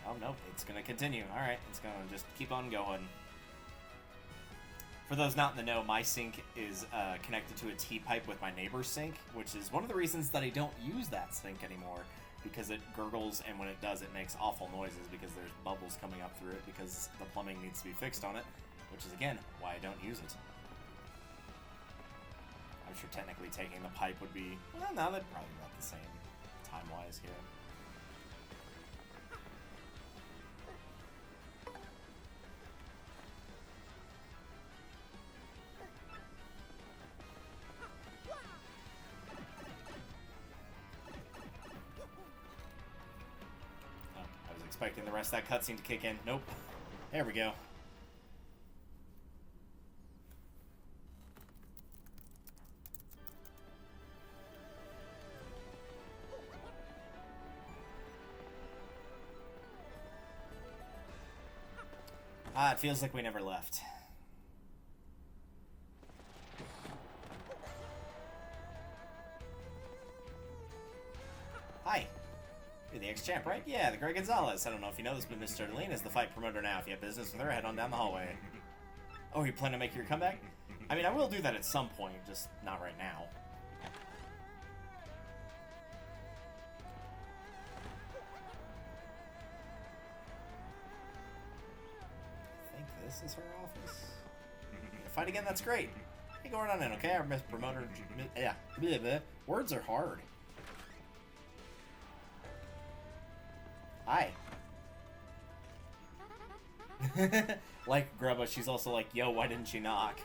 A: Oh, no, it's going to continue. Alright, it's going to just keep on going. For those not in the know, my sink is connected to a T-pipe with my neighbor's sink, which is one of the reasons that I don't use that sink anymore, because it gurgles, and when it does, it makes awful noises because there's bubbles coming up through it because the plumbing needs to be fixed on it, which is, again, why I don't use it. I'm sure technically taking the pipe would be, well, no, they're probably about the same time-wise here. Expecting the rest of that cutscene to kick in. Nope. There we go. Ah, it feels like we never left. Hi. You're the ex-champ, right? Yeah, the Greg Gonzalez. I don't know if you know this, but Miss Jolene is the fight promoter now. If you have business with her, head on down the hallway. Oh, you plan to make your comeback? I mean, I will do that at some point, just not right now. I think this is her office. Fight again? That's great. Hey, go right on in, okay? Our Miss Promoter... Yeah. Words are hard. Hi. Like Grubba, she's also like, yo, why didn't you knock?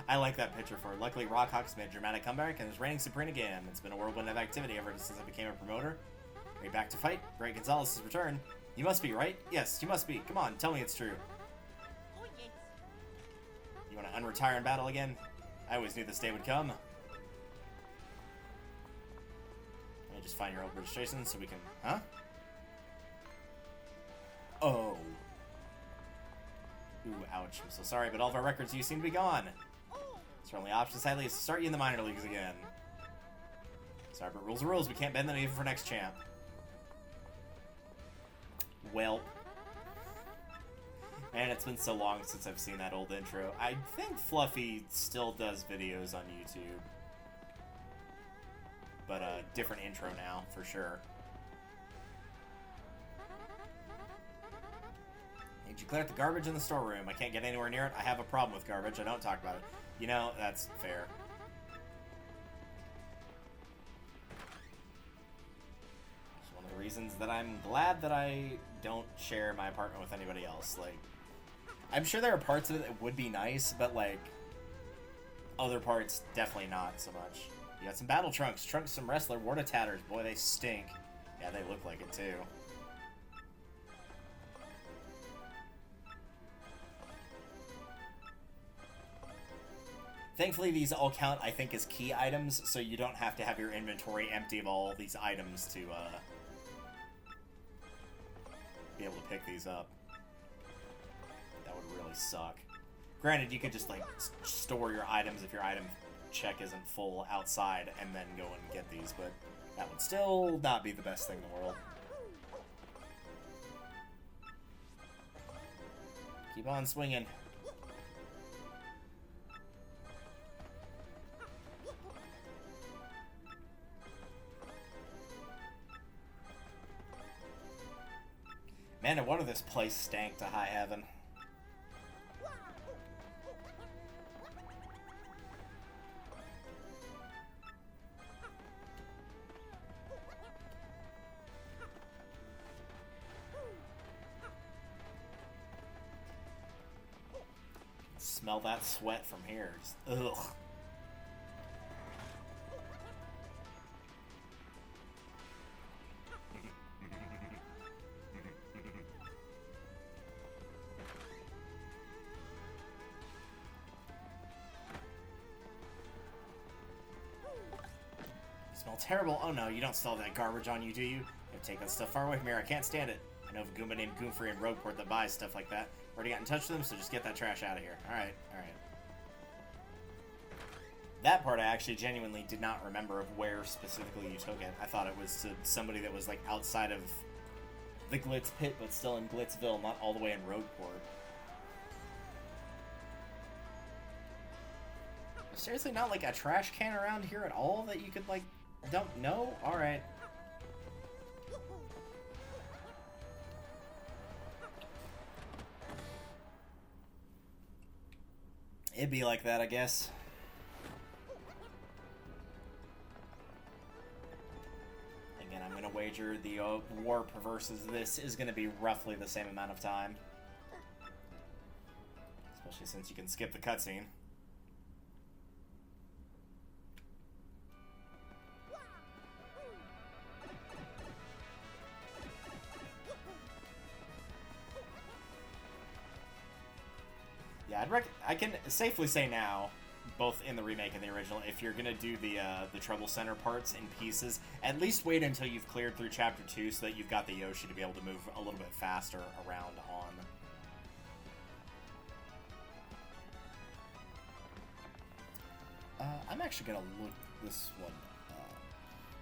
A: I like that picture for her. Luckily, Rockhawk's made a dramatic comeback and is reigning supreme again. It's been a whirlwind of activity ever since I became a promoter. Are you back to fight? Greg Gonzalez has returned. You must be, right? Yes, you must be. Come on, tell me it's true. You want to unretire in battle again? I always knew this day would come. Let me just find your old registration so we can... Huh? Oh. Ooh, ouch. I'm so sorry, but all of our records you seem to be gone. It's our only option, sadly, is to start you in the minor leagues again. Sorry, but rules are rules. We can't bend them even for next champ. Well... Man, it's been so long since I've seen that old intro. I think Fluffy still does videos on YouTube. But a different intro now, for sure. Did you clear out the garbage in the storeroom? I can't get anywhere near it. I have a problem with garbage. I don't talk about it. You know, that's fair. It's one of the reasons that I'm glad that I don't share my apartment with anybody else. Like, I'm sure there are parts of it that would be nice, but, like, other parts, definitely not so much. You got some battle trunks. Trunks, some wrestler, Warda tatters. Boy, they stink. Yeah, they look like it, too. Thankfully, these all count, I think, as key items, so you don't have to have your inventory empty of all these items to, be able to pick these up. That would really suck. Granted, you could just, like, store your items if your item check isn't full outside and then go and get these, but that would still not be the best thing in the world. Keep on swinging. Man, no wonder this place stank to high heaven. Smell that sweat from here. Just, ugh. terrible. Oh no, you don't still have that garbage on you, do you? You have to take that stuff far away from here. I can't stand it. I know of a Goomba named Goomther in Rogueport that buys stuff like that. Already got in touch with them, so just get that trash out of here. Alright, alright. That part I actually genuinely did not remember of where specifically you took it. I thought it was to somebody that was like outside of the Glitz pit, but still in Glitzville, not all the way in Rogueport. Seriously, not like a trash can around here at all that you could like dump? No? Alright. It'd be like that, I guess. Again, I'm gonna wager the warp versus this is gonna be roughly the same amount of time. Especially since you can skip the cutscene. Yeah, I can safely say now, both in the remake and the original, if you're gonna do the Trouble Center parts in pieces, at least wait until you've cleared through Chapter 2 so that you've got the Yoshi to be able to move a little bit faster around on. I'm actually gonna look this one up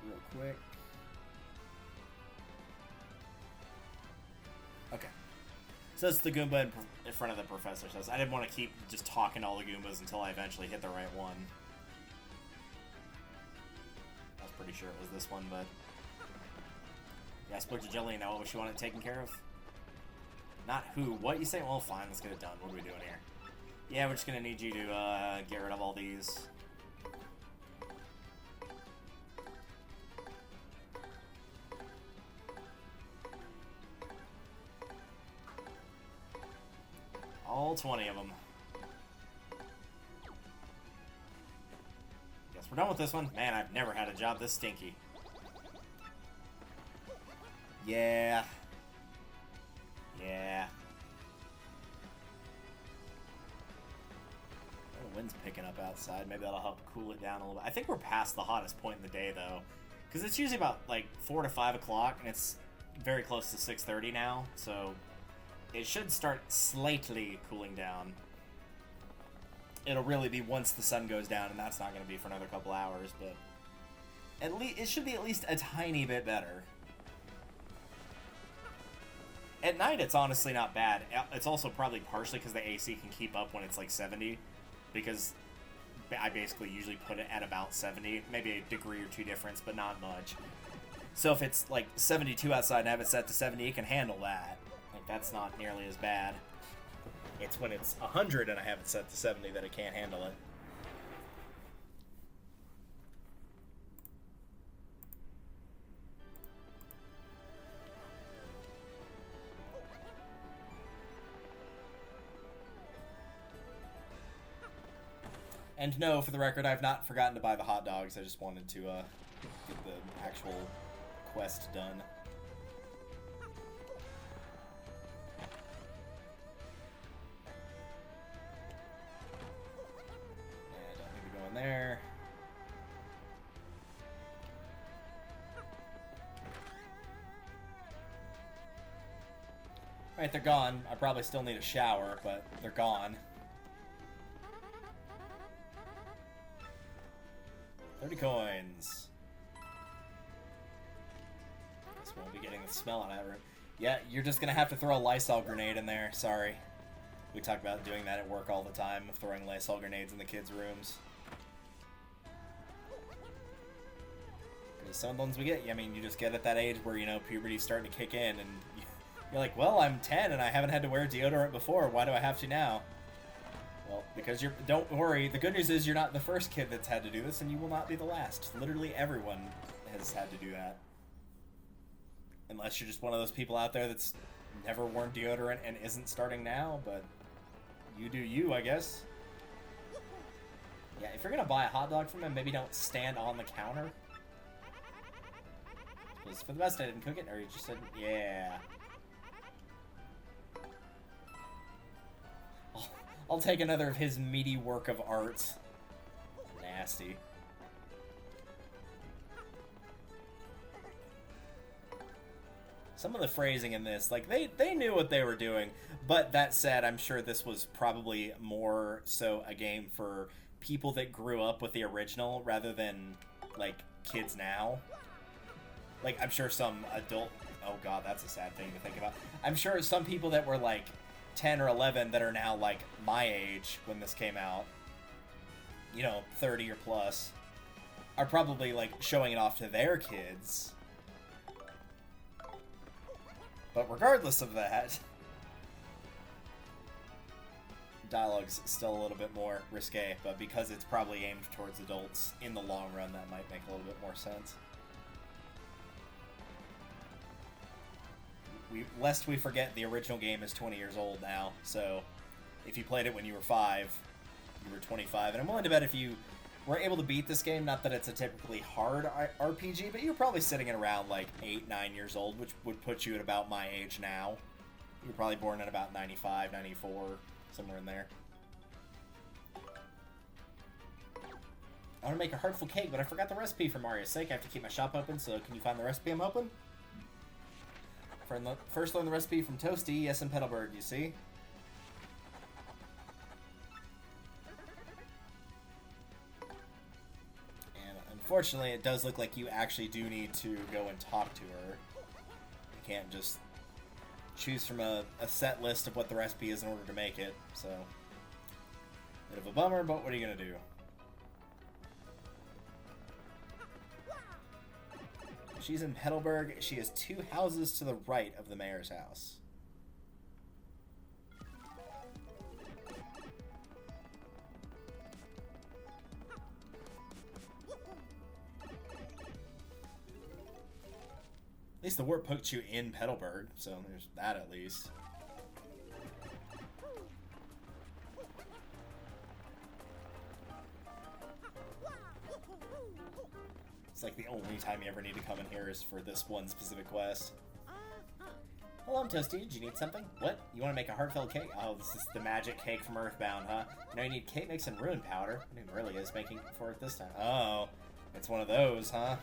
A: real quick. Okay. So that's the Goomba in front of the professor says. I didn't want to keep just talking to all the Goombas until I eventually hit the right one. I was pretty sure it was this one, but... Yeah, I spoke to Jolene. Now what was she wanted taken care of? Not who. What you say? Well, fine. Let's get it done. What are we doing here? Yeah, we're just going to need you to get rid of all these. All 20 of them. Guess we're done with this one. Man, I've never had a job this stinky. Yeah. Yeah. Oh, the wind's picking up outside. Maybe that'll help cool it down a little bit. I think we're past the hottest point in the day, though. Because it's usually about, like, 4 to 5 o'clock, and it's very close to 6:30 now, so... It should start slightly cooling down. It'll really be once the sun goes down, and that's not going to be for another couple hours, but at least it should be at least a tiny bit better. At night, it's honestly not bad. It's also probably partially because the AC can keep up when it's like 70, because I basically usually put it at about 70, maybe a degree or two difference, but not much. So if it's like 72 outside and I have it set to 70, it can handle that. That's not nearly as bad. It's when it's 100 and I have it set to 70 that it can't handle it. And no, for the record, I've not forgotten to buy the hot dogs. I just wanted to get the actual quest done. There. Alright, they're gone. I probably still need a shower, but they're gone. 30 coins. Guess we won't be getting the smell out of that room. Yeah, you're just gonna have to throw a Lysol grenade in there. Sorry. We talk about doing that at work all the time, throwing Lysol grenades in the kids' rooms. Some of the ones we get, I mean, you just get at that age where, you know, puberty's starting to kick in, and you're like, well, I'm 10 and I haven't had to wear deodorant before. Why do I have to now? Well, because don't worry. The good news is you're not the first kid that's had to do this, and you will not be the last. Literally everyone has had to do that. Unless you're just one of those people out there that's never worn deodorant and isn't starting now, but you do you, I guess. Yeah, if you're going to buy a hot dog from him, maybe don't stand on the counter. Because for the best, I didn't cook it, or you just said, yeah. I'll take another of his meaty work of art. Nasty. some of the phrasing in this, like, they knew what they were doing. But that said, I'm sure this was probably more so a game for people that grew up with the original rather than, like, kids now. Like, I'm sure some adult... Oh, God, that's a sad thing to think about. I'm sure some people that were, like, 10 or 11 that are now, like, my age when this came out, you know, 30 or plus, are probably, like, showing it off to their kids. But regardless of that, dialogue's still a little bit more risque, but because it's probably aimed towards adults in the long run, that might make a little bit more sense. Lest we forget, the original game is 20 years old now, so if you played it when you were 5, you were 25, and I'm willing to bet if you were able to beat this game, not that it's a typically hard RPG, but you're probably sitting at around like 8, 9 years old, which would put you at about my age now. You were probably born in about 95, 94, somewhere in there. I want to make a Heartful cake, but I forgot the recipe for Mario's sake. I have to keep my shop open, so can you find the recipe I'm hoping? First learn the recipe from Toasty, yes, in Petalburg, you see? And unfortunately, it does look like you actually do need to go and talk to her. You can't just choose from a set list of what the recipe is in order to make it, so... Bit of a bummer, but what are you gonna do? She's in Petalburg. She is 2 houses to the right of the mayor's house. At least the warp poked you in Petalburg, so there's that at least. It's like the only time you ever need to come in here is for this one specific quest. Hello, I'm Toasty. Do you need something? What? You want to make a heartfelt cake? Oh, this is the magic cake from Earthbound, huh? Now you need cake mix and ruin powder. I mean, Merlee is making for it this time. Oh, it's one of those, huh?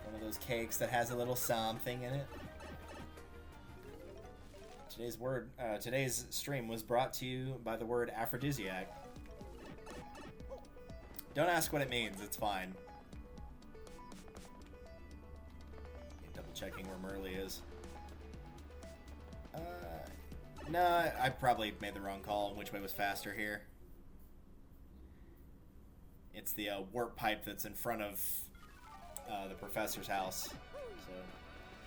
A: One of those cakes that has a little something in it. Today's stream was brought to you by the word aphrodisiac. Don't ask what it means, it's fine. Double checking where Merlee is. No, I probably made the wrong call on which way was faster here. It's the warp pipe that's in front of the professor's house. So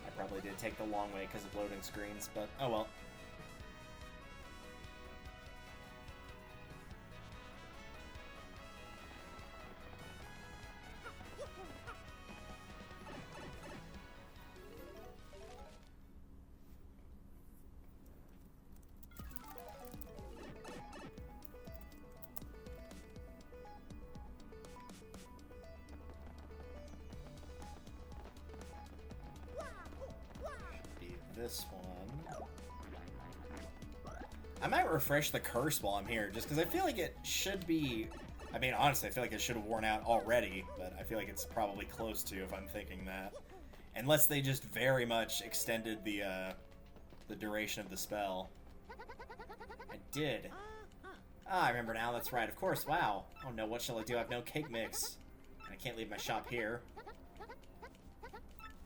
A: I probably did take the long way because of loading screens, but oh well. This one. I might refresh the curse while I'm here, just because I feel like it should be... I mean, honestly, I feel like it should have worn out already, but I feel like it's probably close to, if I'm thinking that. Unless they just very much extended the duration of the spell. I did. Ah, I remember now, that's right, of course, wow. Oh no, what shall I do? I have no cake mix. I can't leave my shop here.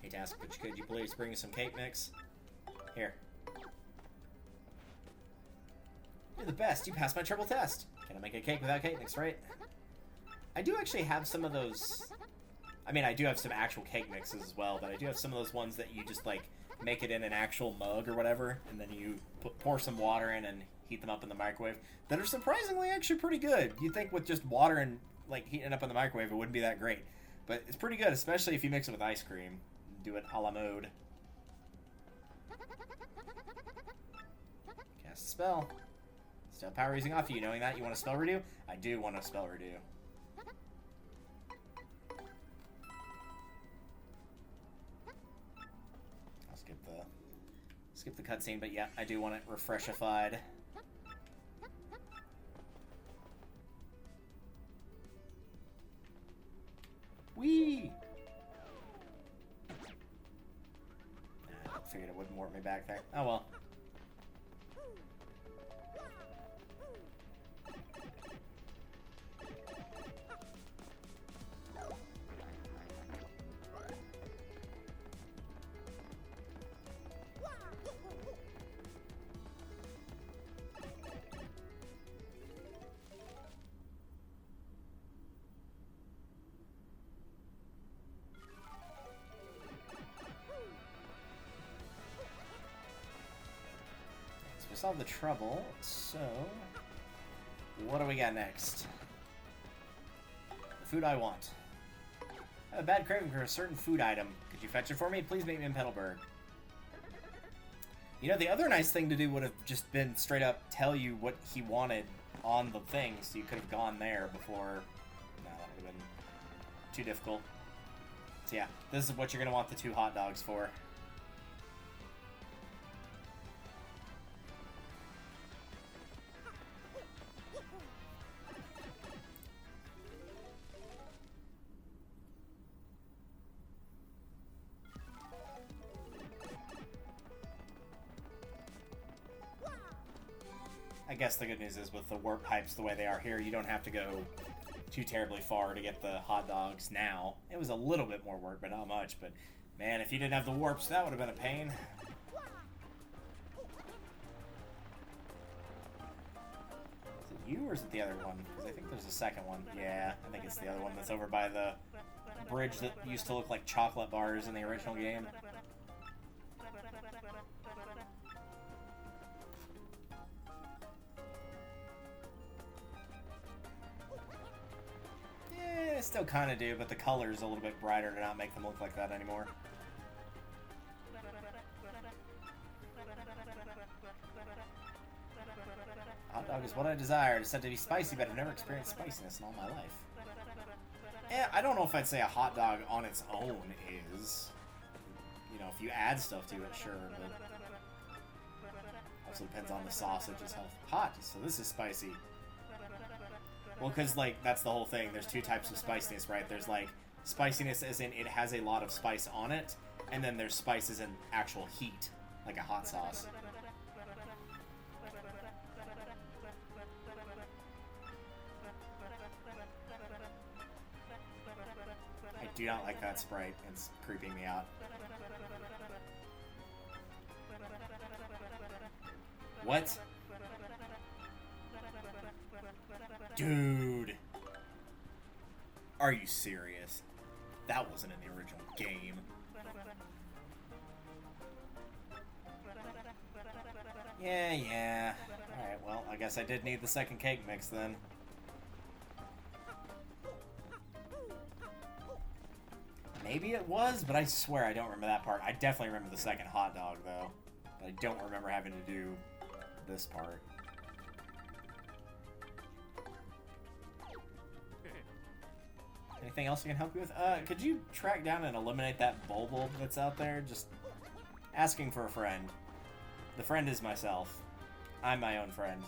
A: Hate to ask, but could you please bring some cake mix? Here. You're the best. You passed my triple test. Can I make a cake without cake mix, right? I do actually have some of those... I mean, I do have some actual cake mixes as well, but I do have some of those ones that you just, like, make it in an actual mug or whatever, and then you pour some water in and heat them up in the microwave, that are surprisingly actually pretty good. You'd think with just water and, like, heating it up in the microwave, it wouldn't be that great. But it's pretty good, especially if you mix it with ice cream. Do it a la mode. Cast a spell. Still power using off you. Knowing that, you want a spell redo? I do want a spell redo. I'll skip the cutscene, but yeah, I do want it refreshified. Whee! Figured it wouldn't warp me back there. Oh well. Solve the trouble, so what do we got next? The food I want. I have a bad craving for a certain food item. Could you fetch it for me? Please meet me in Petalburg. You know, the other nice thing to do would have just been straight up tell you what he wanted on the thing, so you could have gone there before. No, that would have been too difficult. So yeah, this is what you're going to want the 2 hot dogs for. I guess the good news is with the warp pipes the way they are here, you don't have to go too terribly far to get the hot dogs now. It was a little bit more work, but not much. But man, if you didn't have the warps, that would have been a pain. Is it you or is it the other one? Because I think there's a second one. Yeah, I think it's the other one that's over by the bridge that used to look like chocolate bars in the original game. I still kind of do, but the color's a little bit brighter to not make them look like that anymore. Hot dog is what I desire. It's said to be spicy, but I've never experienced spiciness in all my life. Yeah, I don't know if I'd say a hot dog on its own is. You know, if you add stuff to it, sure, but also depends on the sausage's health. Hot, so this is spicy. Well, because, like, that's the whole thing. There's 2 types of spiciness, right? There's, like, spiciness as in it has a lot of spice on it, and then there's spice as in actual heat, like a hot sauce. I do not like that Sprite. It's creeping me out. What? Dude. Are you serious? That wasn't in the original game. Yeah. Alright, well, I guess I did need the second cake mix then. Maybe it was, but I swear I don't remember that part. I definitely remember the second hot dog, though. But I don't remember having to do this part. Anything else I can help you with? Could you track down and eliminate that Bub-ulber that's out there? Just asking for a friend. The friend is myself. I'm my own friend.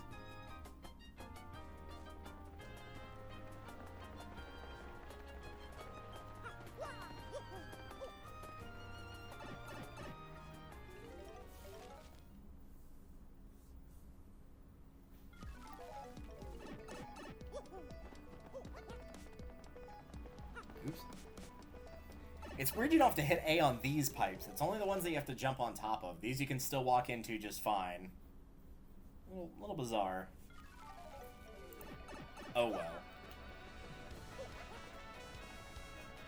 A: Oops. It's weird you don't have to hit A on these pipes. It's only the ones that you have to jump on top of. These you can still walk into just fine. A little bizarre. Oh well.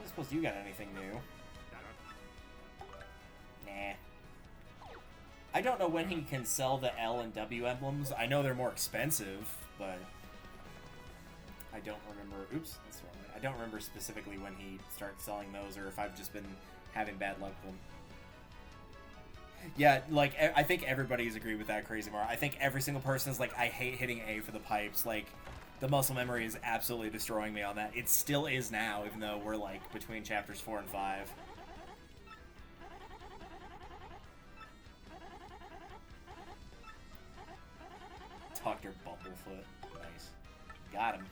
A: I suppose you got anything new. Nah. I don't know when he can sell the L and W emblems. I know they're more expensive, but I don't remember. Oops, that's wrong. I don't remember specifically when he starts selling those, or if I've just been having bad luck with them. Yeah, like, I think everybody's agreed with that, Crazy Mar. I think every single person is like, I hate hitting A for the pipes. Like, the muscle memory is absolutely destroying me on that. It still is now, even though we're, like, between chapters 4 and 5. Dr. Bumblefoot. Nice. Got him.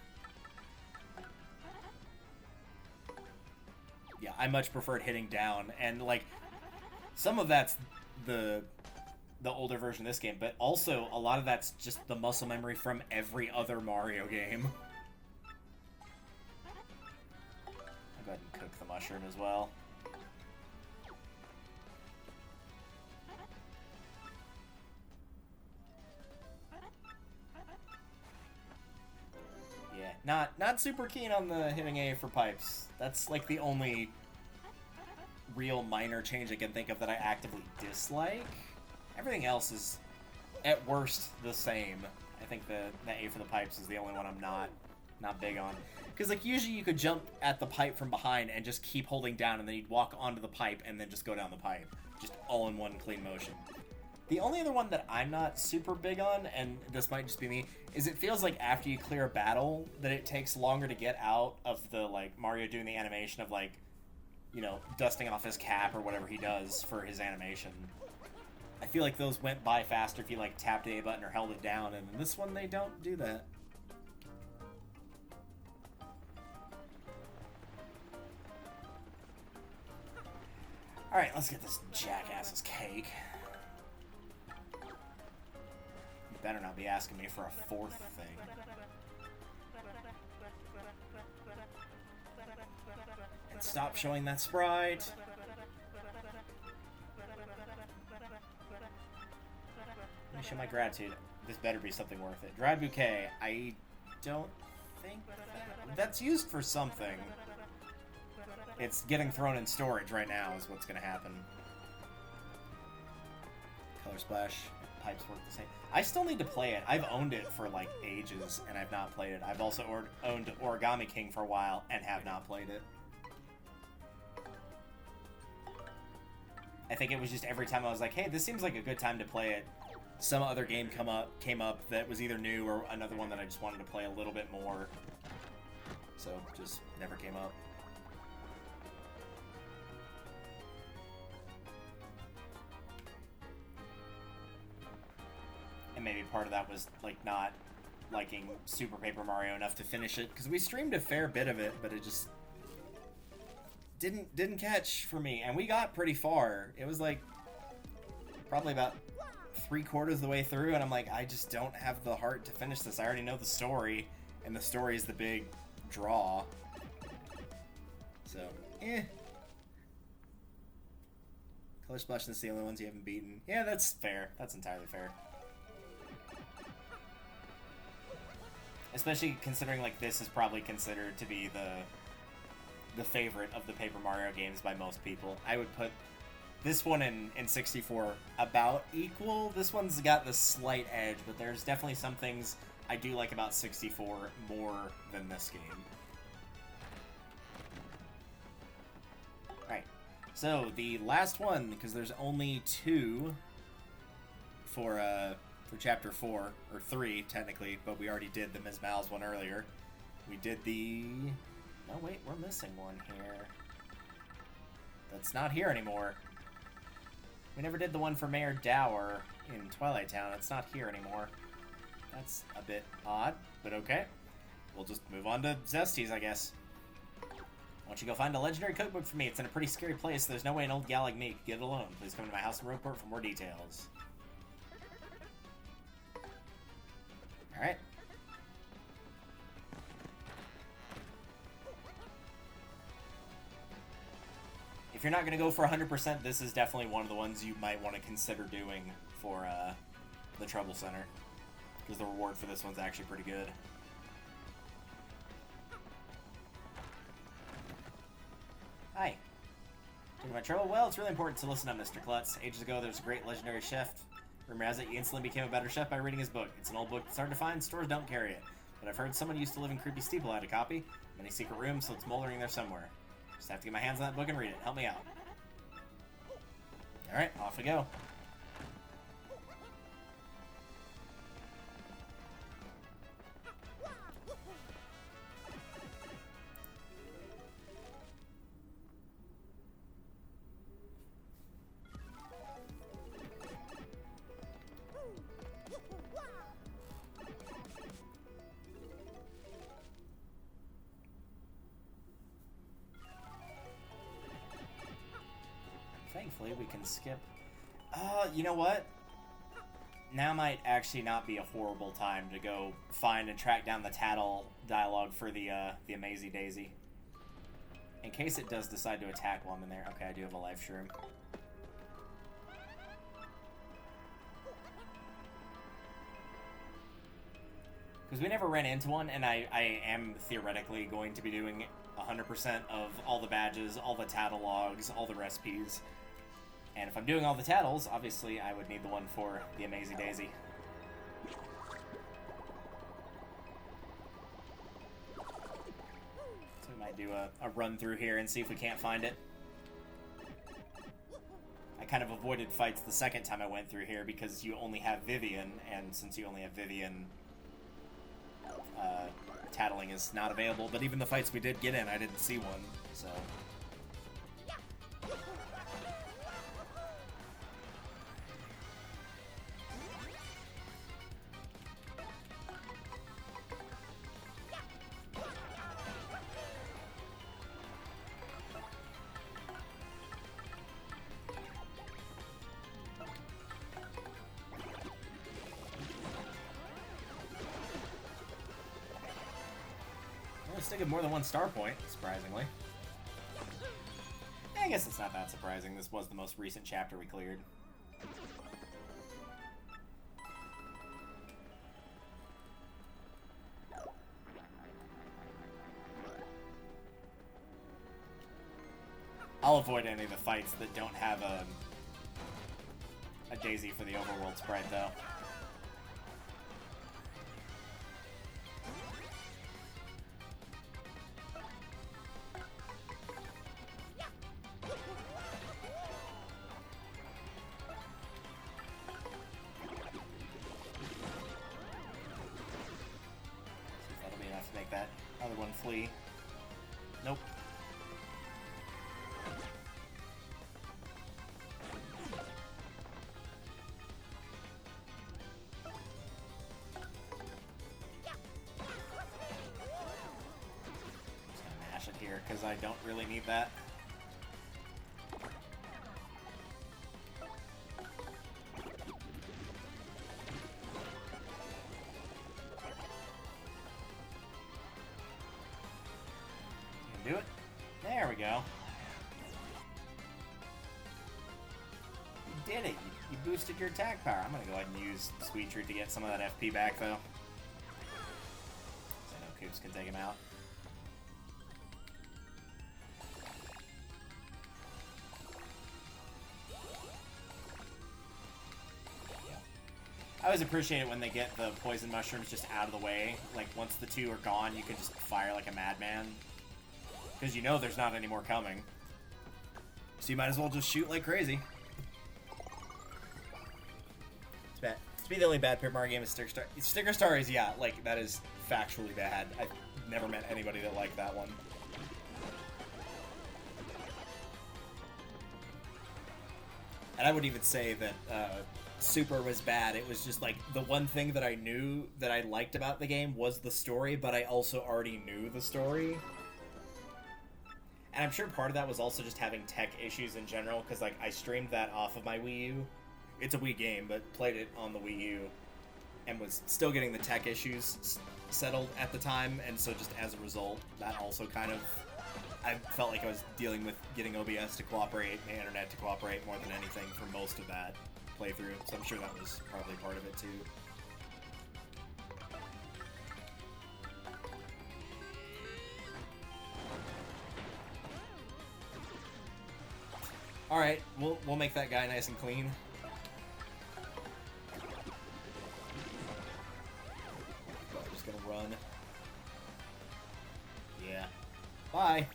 A: Yeah, I much preferred hitting down, and, like, some of that's the older version of this game, but also a lot of that's just the muscle memory from every other Mario game. I'll go ahead and cook the mushroom as well. Yeah, not super keen on the hitting A for pipes. That's like the only real minor change I can think of that I actively dislike. Everything else is, at worst, the same. I think the A for the pipes is the only one I'm not big on. Because, like, usually you could jump at the pipe from behind and just keep holding down, and then you'd walk onto the pipe and then just go down the pipe. Just all in one clean motion. The only other one that I'm not super big on, and this might just be me, is it feels like after you clear a battle, that it takes longer to get out of the, like, Mario doing the animation of, like, you know, dusting off his cap or whatever he does for his animation. I feel like those went by faster if you, like, tapped the A button or held it down, and in this one, they don't do that. Alright, let's get this jackass's cake. You better not be asking me for a fourth thing. And stop showing that sprite. Let me show my gratitude. This better be something worth it. Dry bouquet. I don't think that's used for something. It's getting thrown in storage right now is what's going to happen. Color Splash. Pipes work the same. I still need to play it. I've owned it for like ages and I've not played it. I've also owned Origami King for a while and have not played it. I think it was just every time I was like, hey, this seems like a good time to play it, some other game came up that was either new or another one that I just wanted to play a little bit more. So, just never came up. And maybe part of that was, like, not liking Super Paper Mario enough to finish it, because we streamed a fair bit of it, but it just didn't catch for me. And we got pretty far. It was, like, probably about 3/4 of the way through, and I'm like, I just don't have the heart to finish this. I already know the story, and the story is the big draw. So, Color Splash and the only ones you haven't beaten. Yeah, that's fair. That's entirely fair. Especially considering, like, this is probably considered to be the favorite of the Paper Mario games by most people. I would put this one in 64 about equal. This one's got the slight edge, but there's definitely some things I do like about 64 more than this game. Alright, so the last one, because there's only 2 for Chapter 4, or 3, technically, but we already did the Ms. Mal's one earlier. We did the... No, wait, we're missing one here. That's not here anymore. We never did the one for Mayor Dower in Twilight Town. It's not here anymore. That's a bit odd, but okay. We'll just move on to Zesties, I guess. Why don't you go find a legendary cookbook for me? It's in a pretty scary place. There's no way an old gal like me could get it alone. Please come to my house in Roadport for more details. Alright. If you're not going to go for 100%, this is definitely one of the ones you might want to consider doing for the Trouble Center. Because the reward for this one's actually pretty good. Hi. Taking my trouble? Well, it's really important to listen up, Mr. Klutz. Ages ago, there was a great legendary chef. Rumor has it he instantly became a better chef by reading his book. It's an old book that's hard to find, stores don't carry it. But I've heard someone who used to live in Creepy Steeple had a copy. Many secret rooms, so it's moldering there somewhere. Just have to get my hands on that book and read it. Help me out. Alright, off we go. Thankfully, we can skip You know what? Now might actually not be a horrible time to go find and track down the tattle dialogue for the Amazy Dayzee. In case it does decide to attack while I'm in there. Okay, I do have a life shroom. Because we never ran into one, and I am theoretically going to be doing 100% of all the badges, all the tattle logs, all the recipes. And if I'm doing all the tattles, obviously I would need the one for the Amazy Dayzee. So we might do a run through here and see if we can't find it. I kind of avoided fights the second time I went through here because you only have Vivian, and since you only have Vivian, tattling is not available. But even the fights we did get in, I didn't see one, so... Still get more than one star point, surprisingly. I guess it's not that surprising. This was the most recent chapter we cleared. I'll avoid any of the fights that don't have a Dayzee for the overworld sprite, though. Flee. Nope. Just gonna mash it here because I don't really need that. Do it. There we go. You did it. You boosted your attack power. I'm going to go ahead and use Sweet Treat to get some of that FP back, though. So I know Koops can take him out. I always appreciate it when they get the poison mushrooms just out of the way. Like, once the two are gone, you can just fire like a madman. Because you know there's not any more coming. So you might as well just shoot like crazy. It's bad. To me, the only bad Paper Mario game is Sticker Star. Sticker Star is, yeah, like, that is factually bad. I've never met anybody that liked that one. And I would even say that Super was bad. It was just, like, the one thing that I knew that I liked about the game was the story, but I also already knew the story. And I'm sure part of that was also just having tech issues in general, because, like, I streamed that off of my Wii U. It's a Wii game, but played it on the Wii U, and was still getting the tech issues settled at the time, and so just as a result, that also kind of... I felt like I was dealing with getting OBS to cooperate, and the internet to cooperate more than anything for most of that playthrough, so I'm sure that was probably part of it, too. Alright, we'll make that guy nice and clean. I'm just gonna run. Yeah. Bye!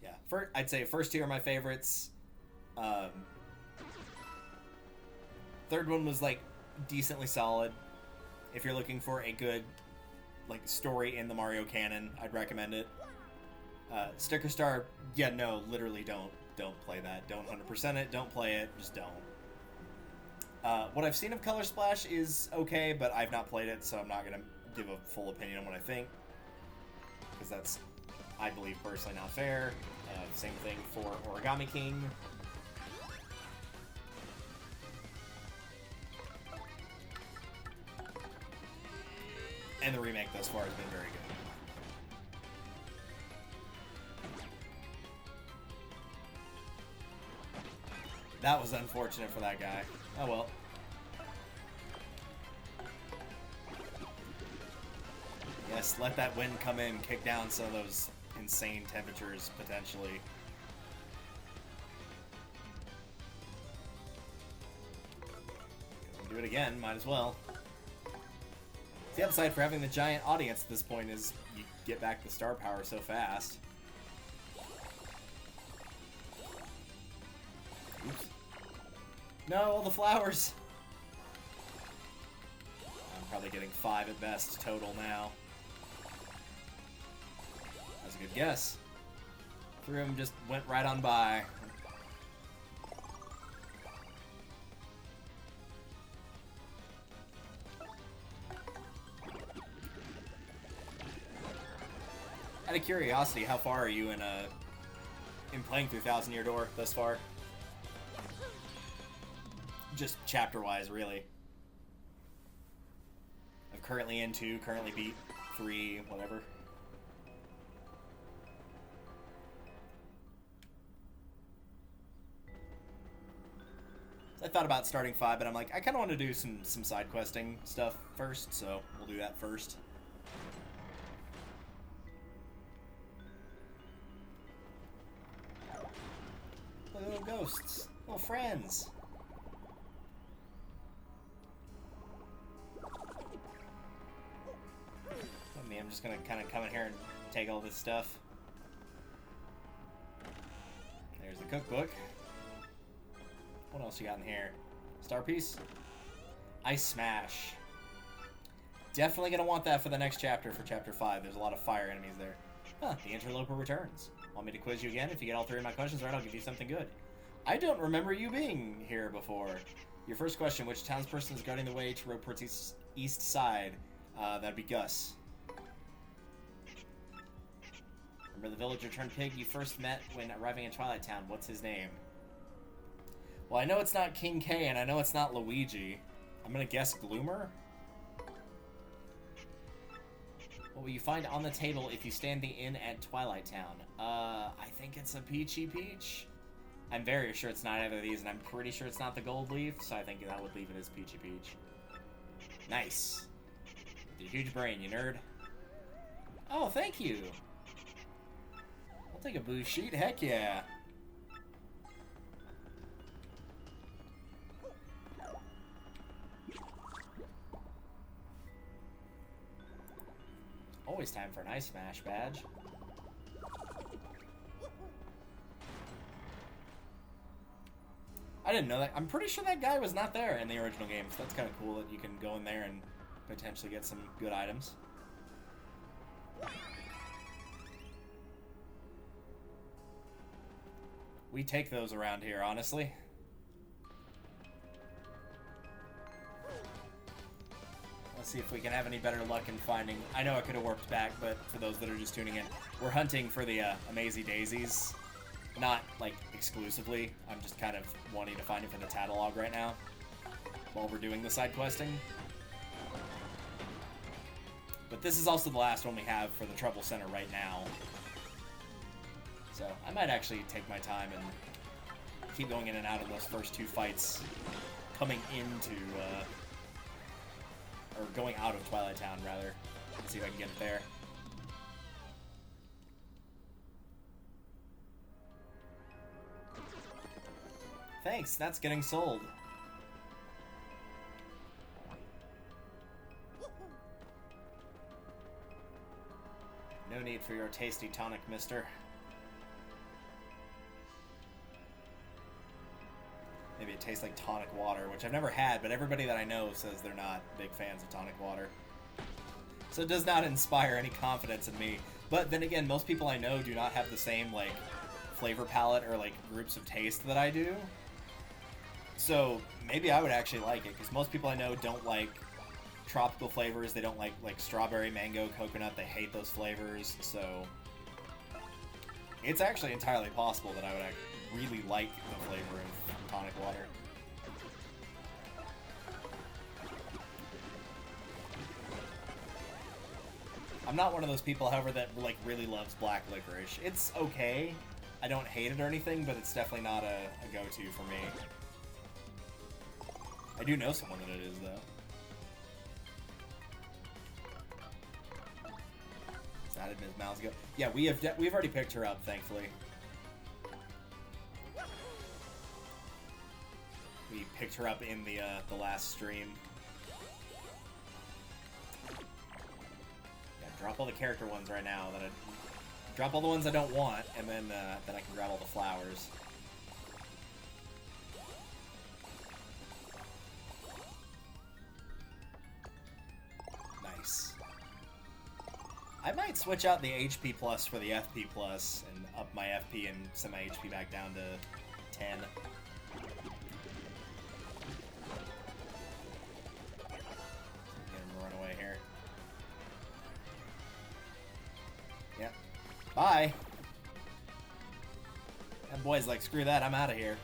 A: Yeah, I'd say first two are my favorites. Third one was, like, decently solid. If you're looking for a good... like, story in the Mario canon, I'd recommend it. Sticker Star, yeah, no, literally don't play that. Don't 100% it, don't play it, just don't. What I've seen of Color Splash is okay, but I've not played it, so I'm not going to give a full opinion on what I think. Because that's I believe personally not fair. Same thing for Origami King. And the remake thus far has been very good. That was unfortunate for that guy. Oh well. Yes, let that wind come in, kick down some of those insane temperatures, potentially. Do it again, might as well. The upside for having the giant audience at this point is you get back the star power so fast. Oops. No, all the flowers! I'm probably getting 5 at best total now. That's a good guess. 3 of them just went right on by. Out of curiosity, how far are you in playing through Thousand Year Door thus far? Just chapter-wise, really. I'm currently in 2, currently beat 3, whatever. So I thought about starting 5, but I'm like, I kind of want to do some side questing stuff first, so we'll do that first. Little ghosts, little friends. I'm just gonna kind of come in here and take all this stuff. There's the cookbook. What else you got in here? Star piece? Ice Smash. Definitely gonna want that for the next chapter, for chapter 5. There's a lot of fire enemies there. Huh, the interloper returns. Want me to quiz you again? If you get all 3 of my questions right, I'll give you something good. I don't remember you being here before. Your first question, which townsperson is guarding the way to Roport's east side? That'd be Gus. Remember the villager turned pig you first met when arriving in Twilight Town? What's his name? Well, I know it's not King K, and I know it's not Luigi. I'm gonna guess Gloomer? What will you find on the table if you stand the inn at Twilight Town? I think it's a Peachy Peach. I'm very sure it's not either of these, and I'm pretty sure it's not the Gold Leaf, so I think that would leave it as Peachy Peach. Nice. With your huge brain, you nerd. Oh, thank you. I'll take a blue sheet, heck yeah. Always time for an Ice Smash badge. I didn't know that. I'm pretty sure that guy was not there in the original game, so that's kind of cool that you can go in there and potentially get some good items. We take those around here, honestly. Let's see if we can have any better luck in finding... I know I could have warped back, but for those that are just tuning in, we're hunting for the Amazy Dayzees. Not, like, exclusively. I'm just kind of wanting to find it for the catalog right now while we're doing the side questing. But this is also the last one we have for the Trouble Center right now. So I might actually take my time and keep going in and out of those first 2 fights coming into... or going out of Twilight Town, rather. Let's see if I can get it there. Thanks, that's getting sold. No need for your tasty tonic, mister. Maybe it tastes like tonic water, which I've never had, but everybody that I know says they're not big fans of tonic water. So it does not inspire any confidence in me. But then again, most people I know do not have the same, like, flavor palette or, like, groups of taste that I do. So maybe I would actually like it, because most people I know don't like tropical flavors. They don't like strawberry, mango, coconut. They hate those flavors, so It's actually entirely possible that I would really like the flavor of tonic water. I'm not one of those people, however, that like really loves black licorice. It's okay. I don't hate it or anything, but it's definitely not a go-to for me. I do know someone that it is, though. How did Ms. Mouse go? Yeah, we've already picked her up, thankfully. We picked her up in the last stream. Yeah, drop all the character ones right now. Drop all the ones I don't want, and then I can grab all the flowers. Nice. I might switch out the HP plus for the FP plus and up my FP and send my HP back down to 10. Get him to run away here. Yep. Bye! That boy's like, screw that, I'm out of here.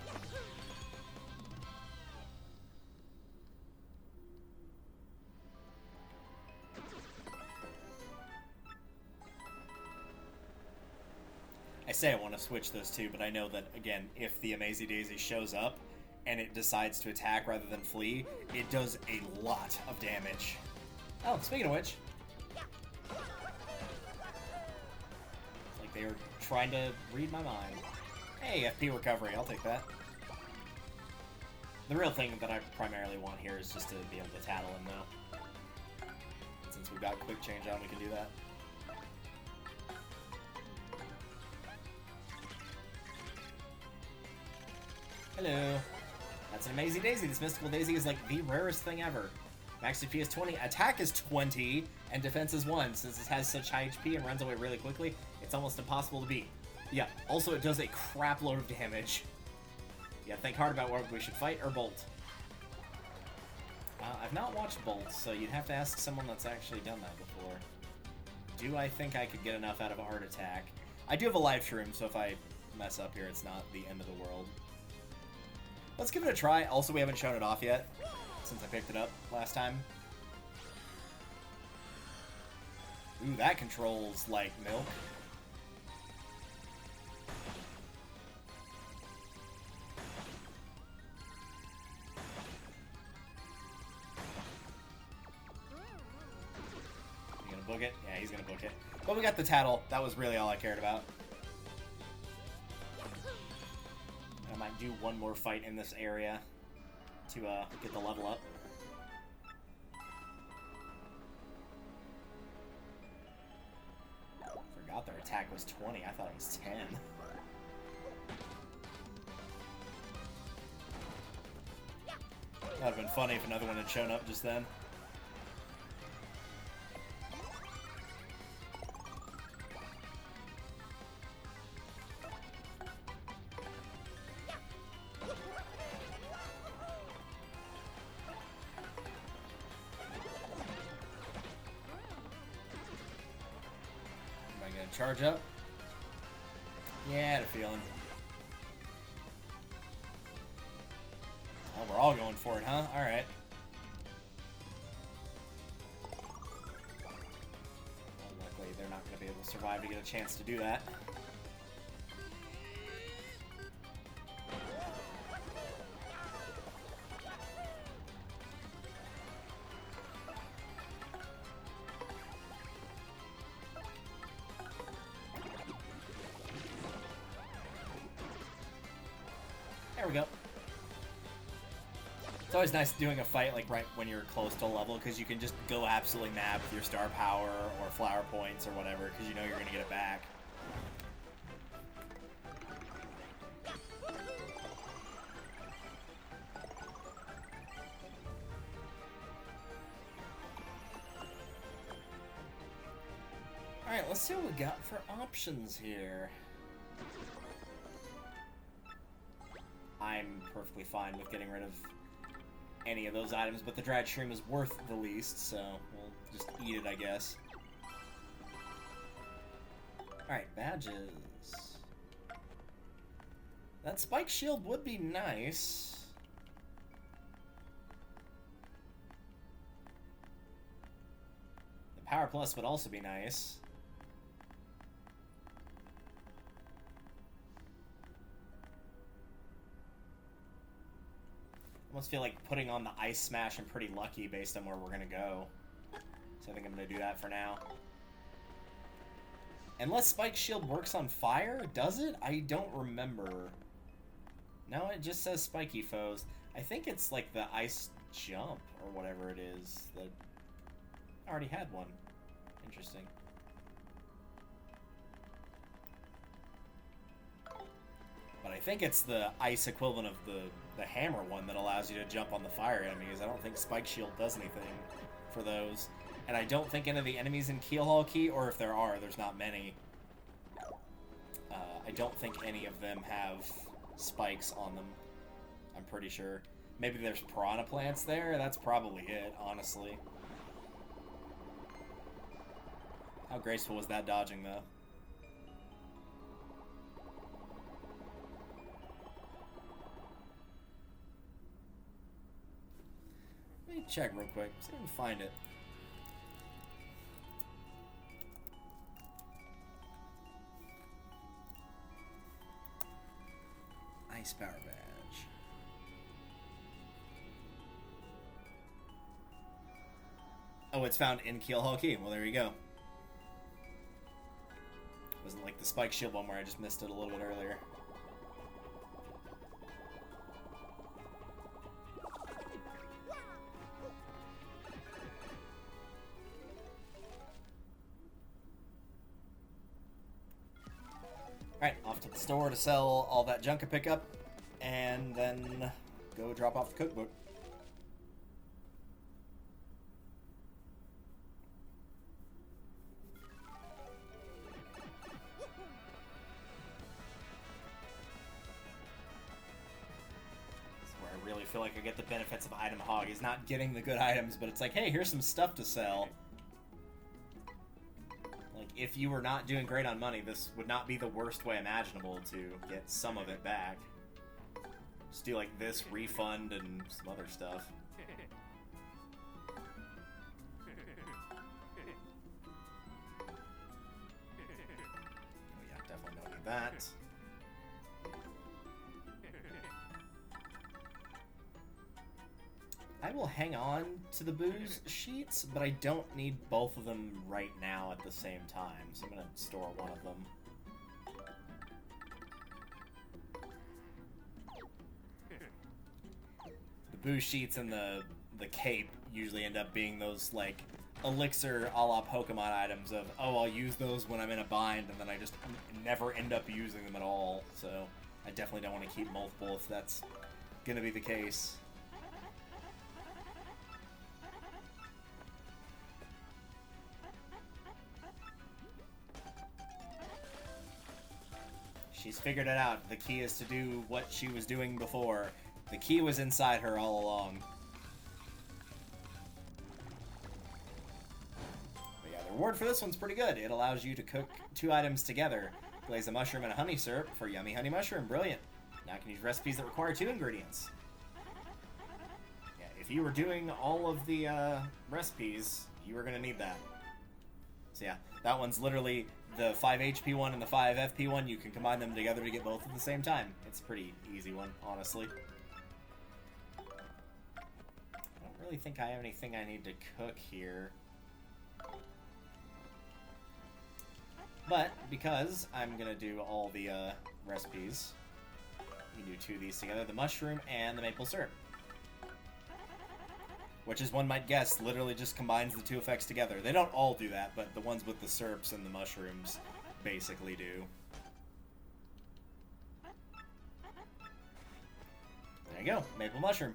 A: I say I want to switch those two, but I know that, again, if the Amazy Dayzee shows up and it decides to attack rather than flee, it does a lot of damage. Oh, speaking of which, it's like they were trying to read my mind. Hey, FP recovery, I'll take that. The real thing that I primarily want here is just to be able to tattle him, though. Since we've got quick change on, we can do that. Hello. That's an Amazy Dayzee. This mystical Daisy is like the rarest thing ever. Max HP is 20, attack is 20, and defense is 1. Since it has such high HP and runs away really quickly, it's almost impossible to beat. Yeah, also it does a crap load of damage. Yeah, think hard about whether we should fight or bolt. I've not watched Bolt, so you'd have to ask someone that's actually done that before. Do I think I could get enough out of Art Attack? I do have a live shroom, so if I mess up here, it's not the end of the world. Let's give it a try. Also, we haven't shown it off yet, since I picked it up last time. Ooh, that controls like milk. You gonna book it? Yeah, he's gonna book it. But we got the tattle. That was really all I cared about. I might do one more fight in this area to get the level up. Forgot their attack was 20. I thought it was 10. That would have been funny if another one had shown up just then. Charge up? Yeah, I had a feeling. Oh, we're all going for it, huh? Alright. Well, luckily, they're not going to be able to survive to get a chance to do that. There we go. It's always nice doing a fight like right when you're close to level, because you can just go absolutely mad with your star power or flower points or whatever, because you know you're going to get it back. Alright, let's see what we got for options here. I'm perfectly fine with getting rid of any of those items, but the dried shroom is worth the least, so we'll just eat it, I guess. Alright, badges. That spike shield would be nice. The power plus would also be nice. I almost feel like putting on the Ice Smash and Pretty Lucky based on where we're gonna go. So I think I'm gonna do that for now. Unless Spike Shield works on fire? Does it? I don't remember. No, it just says spiky foes. I think it's like the Ice Jump or whatever it is that I already had one. Interesting. But I think it's the ice equivalent of the hammer one that allows you to jump on the fire enemies. I don't think Spike Shield does anything for those. And I don't think any of the enemies in Keelhaul Key, or if there are, there's not many. I don't think any of them have spikes on them. I'm pretty sure. Maybe there's piranha plants there? That's probably it, honestly. How graceful was that dodging, though? Let me check real quick. See if I can find it. Ice Power Badge. Oh, it's found in Keelhaul Key. Well, there you go. Wasn't like the Spike Shield one where I just missed it a little bit earlier. Alright, off to the store to sell all that junk I pick up, and then go drop off the cookbook. This is where I really feel like I get the benefits of Item Hog, is not getting the good items, but it's like, hey, here's some stuff to sell. If you were not doing great on money, this would not be the worst way imaginable to get some of it back. Just do like this, refund, and some other stuff. Oh yeah, definitely don't need that. I will hang on to the booze sheets, but I don't need both of them right now at the same time, so I'm going to store one of them. The booze sheets and the cape usually end up being those, like, elixir a la Pokemon items of, oh, I'll use those when I'm in a bind, and then I just never end up using them at all, so I definitely don't want to keep multiple if that's going to be the case. She's figured it out. The key is to do what she was doing before. The key was inside her all along. But yeah, the reward for this one's pretty good. It allows you to cook 2 items together. Glaze a mushroom and a honey syrup for yummy honey mushroom. Brilliant. Now I can use recipes that require 2 ingredients. Yeah, if you were doing all of the recipes, you were going to need that. So yeah, that one's literally the 5 HP one and the 5 FP one. You can combine them together to get both at the same time. It's a pretty easy one, honestly. I don't really think I have anything I need to cook here. But, because I'm going to do all the recipes, you can do 2 of these together, the mushroom and the maple syrup. Which, as one might guess, literally just combines the 2 effects together. They don't all do that, but the ones with the syrups and the mushrooms basically do. There you go, maple mushroom.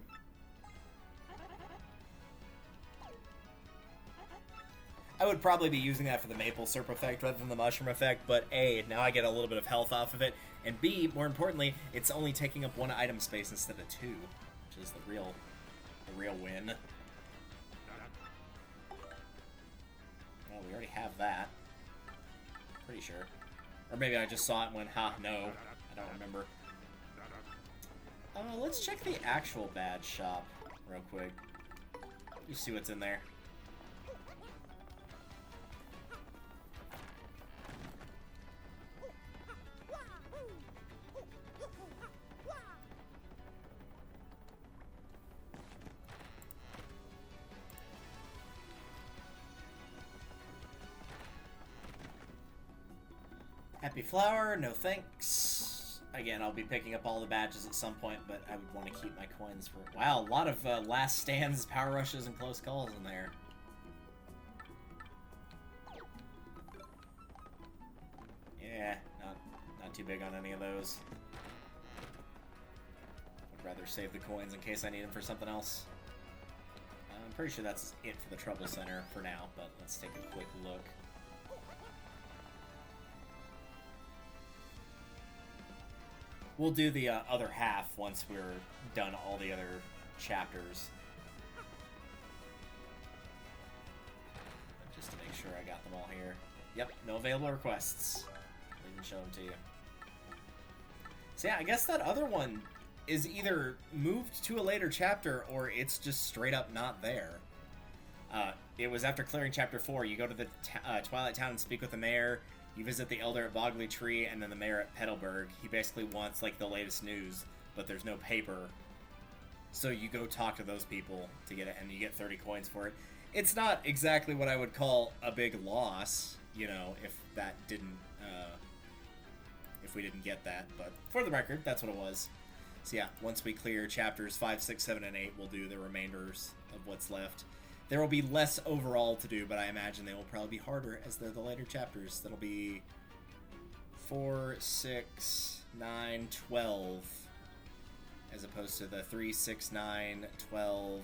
A: I would probably be using that for the maple syrup effect rather than the mushroom effect, but A, now I get a little bit of health off of it, and B, more importantly, it's only taking up 1 item space instead of 2, which is the real win. Well, we already have that. Pretty sure. Or maybe I just saw it and went, ha, no. I don't remember. Let's check the actual badge shop real quick. You see what's in there. Happy flower, no thanks. Again, I'll be picking up all the badges at some point, but I would want to keep my coins for... Wow, a lot of last stands, power rushes, and close calls in there. Yeah, not too big on any of those. I'd rather save the coins in case I need them for something else. I'm pretty sure that's it for the Trouble Center for now, but let's take a quick look. We'll do the other half once we're done all the other chapters. Just to make sure I got them all here. Yep, no available requests. Didn't show them to you. So yeah, I guess that other one is either moved to a later chapter or it's just straight up not there. It was after clearing chapter 4. You go to the Twilight Town and speak with the mayor. You visit the elder at Bogley Tree and then the mayor at Petalburg. He basically wants, like, the latest news, but there's no paper. So you go talk to those people to get it, and you get 30 coins for it. It's not exactly what I would call a big loss, you know, if that didn't, if we didn't get that. But for the record, that's what it was. So yeah, once we clear chapters 5, 6, 7, and 8, we'll do the remainders of what's left. There will be less overall to do, but I imagine they will probably be harder as they're the later chapters. That'll be 4, 6, 9, 12, as opposed to the 3, 6, 9, 12,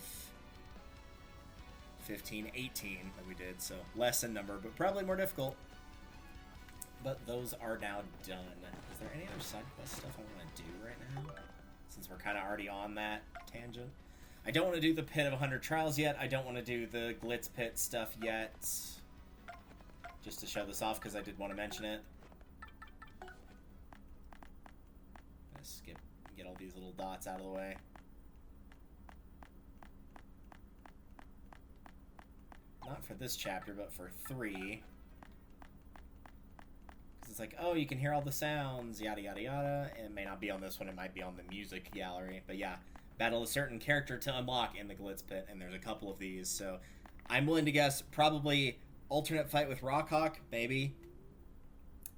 A: 15, 18 that we did. So less in number, but probably more difficult. But those are now done. Is there any other side quest stuff I want to do right now? Since we're kind of already on that tangent. I don't want to do the Pit of 100 Trials yet. I don't want to do the Glitz Pit stuff yet. Just to show this off because I did want to mention it. Let's get all these little dots out of the way. Not for this chapter, but for 3. Because it's like, oh, you can hear all the sounds, yada yada yada. And it may not be on this one, it might be on the music gallery. But yeah. Battle a certain character to unlock in the Glitz Pit, and there's a couple of these, so I'm willing to guess probably alternate fight with Rockhawk, maybe,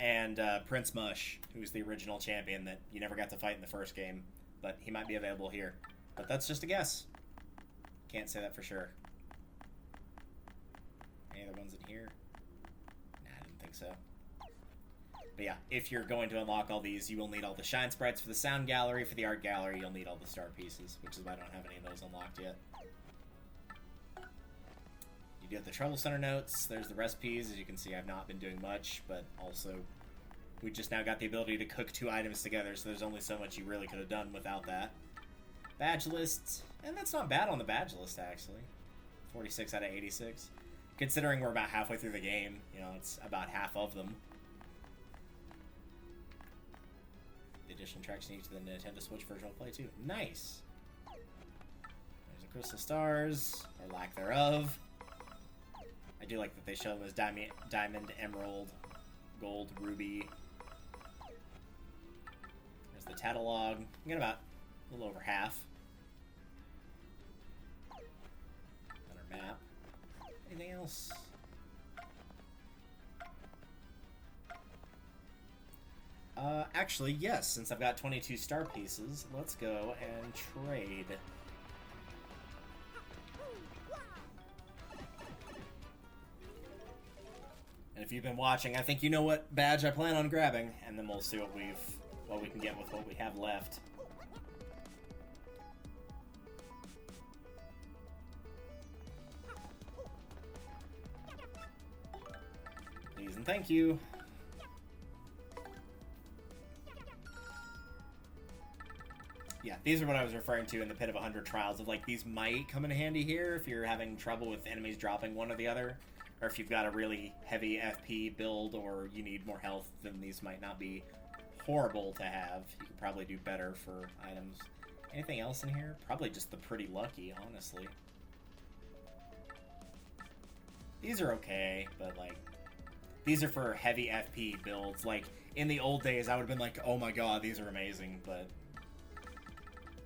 A: and Prince Mush, who's the original champion that you never got to fight in the first game, but he might be available here. But that's just a guess. Can't say that for sure. Any other ones in here? Nah, I didn't think so. But yeah, if you're going to unlock all these, you will need all the shine sprites for the sound gallery. For the art gallery, you'll need all the star pieces, which is why I don't have any of those unlocked yet. You do have the Trouble Center notes. There's the recipes. As you can see, I've not been doing much, but also we just now got the ability to cook 2 items together, so there's only so much you really could have done without that. Badge lists, and that's not bad on the badge list, actually. 46 out of 86. Considering we're about halfway through the game, you know, it's about half of them. Additional tracks unique to the Nintendo Switch version will play too. Nice! There's the Crystal Stars, or lack thereof. I do like that they show them as Diamond, Emerald, Gold, Ruby. There's the Catalog. We got about a little over half. Another map. Anything else? Actually, yes, since I've got 22 star pieces, let's go and trade. And if you've been watching, I think you know what badge I plan on grabbing, and then we'll see what we can get with what we have left. Please and thank you. Yeah, these are what I was referring to in the Pit of 100 Trials, of like, these might come in handy here if you're having trouble with enemies dropping one or the other, or if you've got a really heavy FP build or you need more health, then these might not be horrible to have. You could probably do better for items. Anything else in here? Probably just the Pretty Lucky, honestly. These are okay, but, like, these are for heavy FP builds. Like, in the old days, I would have been like, oh my god, these are amazing, but...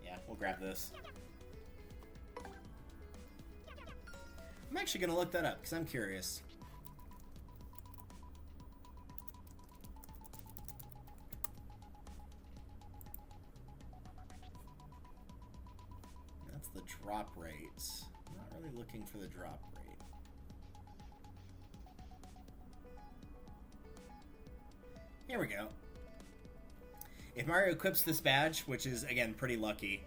A: yeah, we'll grab this. I'm actually going to look that up, because I'm curious. That's the drop rates. I'm not really looking for the drop rate. Here we go. If Mario equips this badge, which is, again, pretty lucky,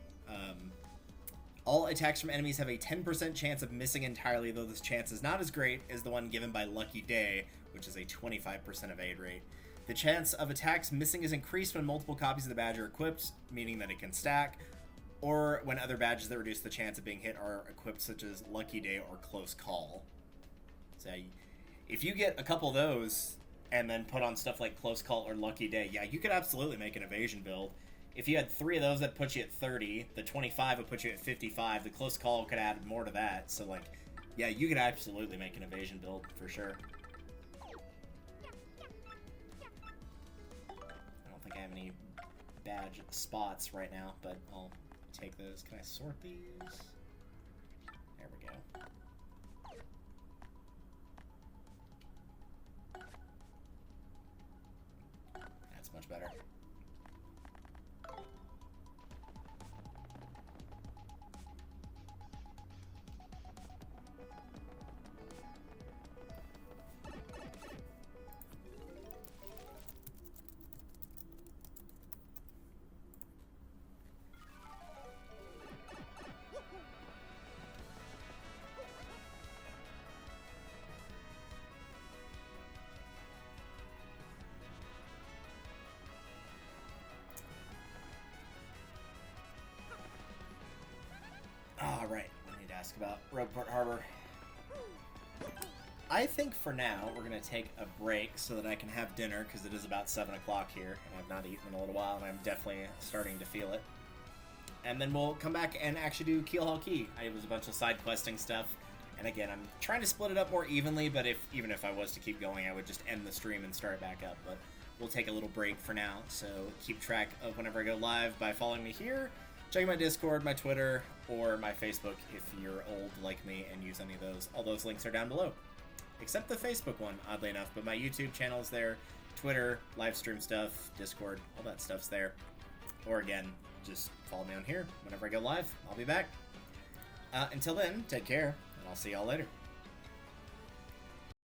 A: all attacks from enemies have a 10% chance of missing entirely, though this chance is not as great as the one given by Lucky Day, which is a 25% evade rate. The chance of attacks missing is increased when multiple copies of the badge are equipped, meaning that it can stack, or when other badges that reduce the chance of being hit are equipped, such as Lucky Day or Close Call. So if you get a couple of those and then put on stuff like Close Call or Lucky Day, yeah, you could absolutely make an evasion build. If you had 3 of those, that puts you at 30. The 25 would put you at 55. The Close Call could add more to that. So, like, yeah, you could absolutely make an evasion build for sure. I don't think I have any badge spots right now, but I'll take those. Can I sort these? There we go. That's much better. Alright, I need to ask about Rogueport Harbor. I think for now, we're going to take a break so that I can have dinner, because it is about 7 o'clock here, and I've not eaten in a little while, and I'm definitely starting to feel it. And then we'll come back and actually do Keelhaul Key. It was a bunch of side questing stuff, and again, I'm trying to split it up more evenly, but even if I was to keep going, I would just end the stream and start it back up, but we'll take a little break for now, so keep track of whenever I go live by following me here, checking my Discord, my Twitter, or my Facebook if you're old like me and use any of those. All those links are down below. Except the Facebook one, oddly enough, but my YouTube channel is there, Twitter, live stream stuff, Discord, all that stuff's there. Or again, just follow me on here. Whenever I go live, I'll be back. Until then, take care, and I'll see y'all later.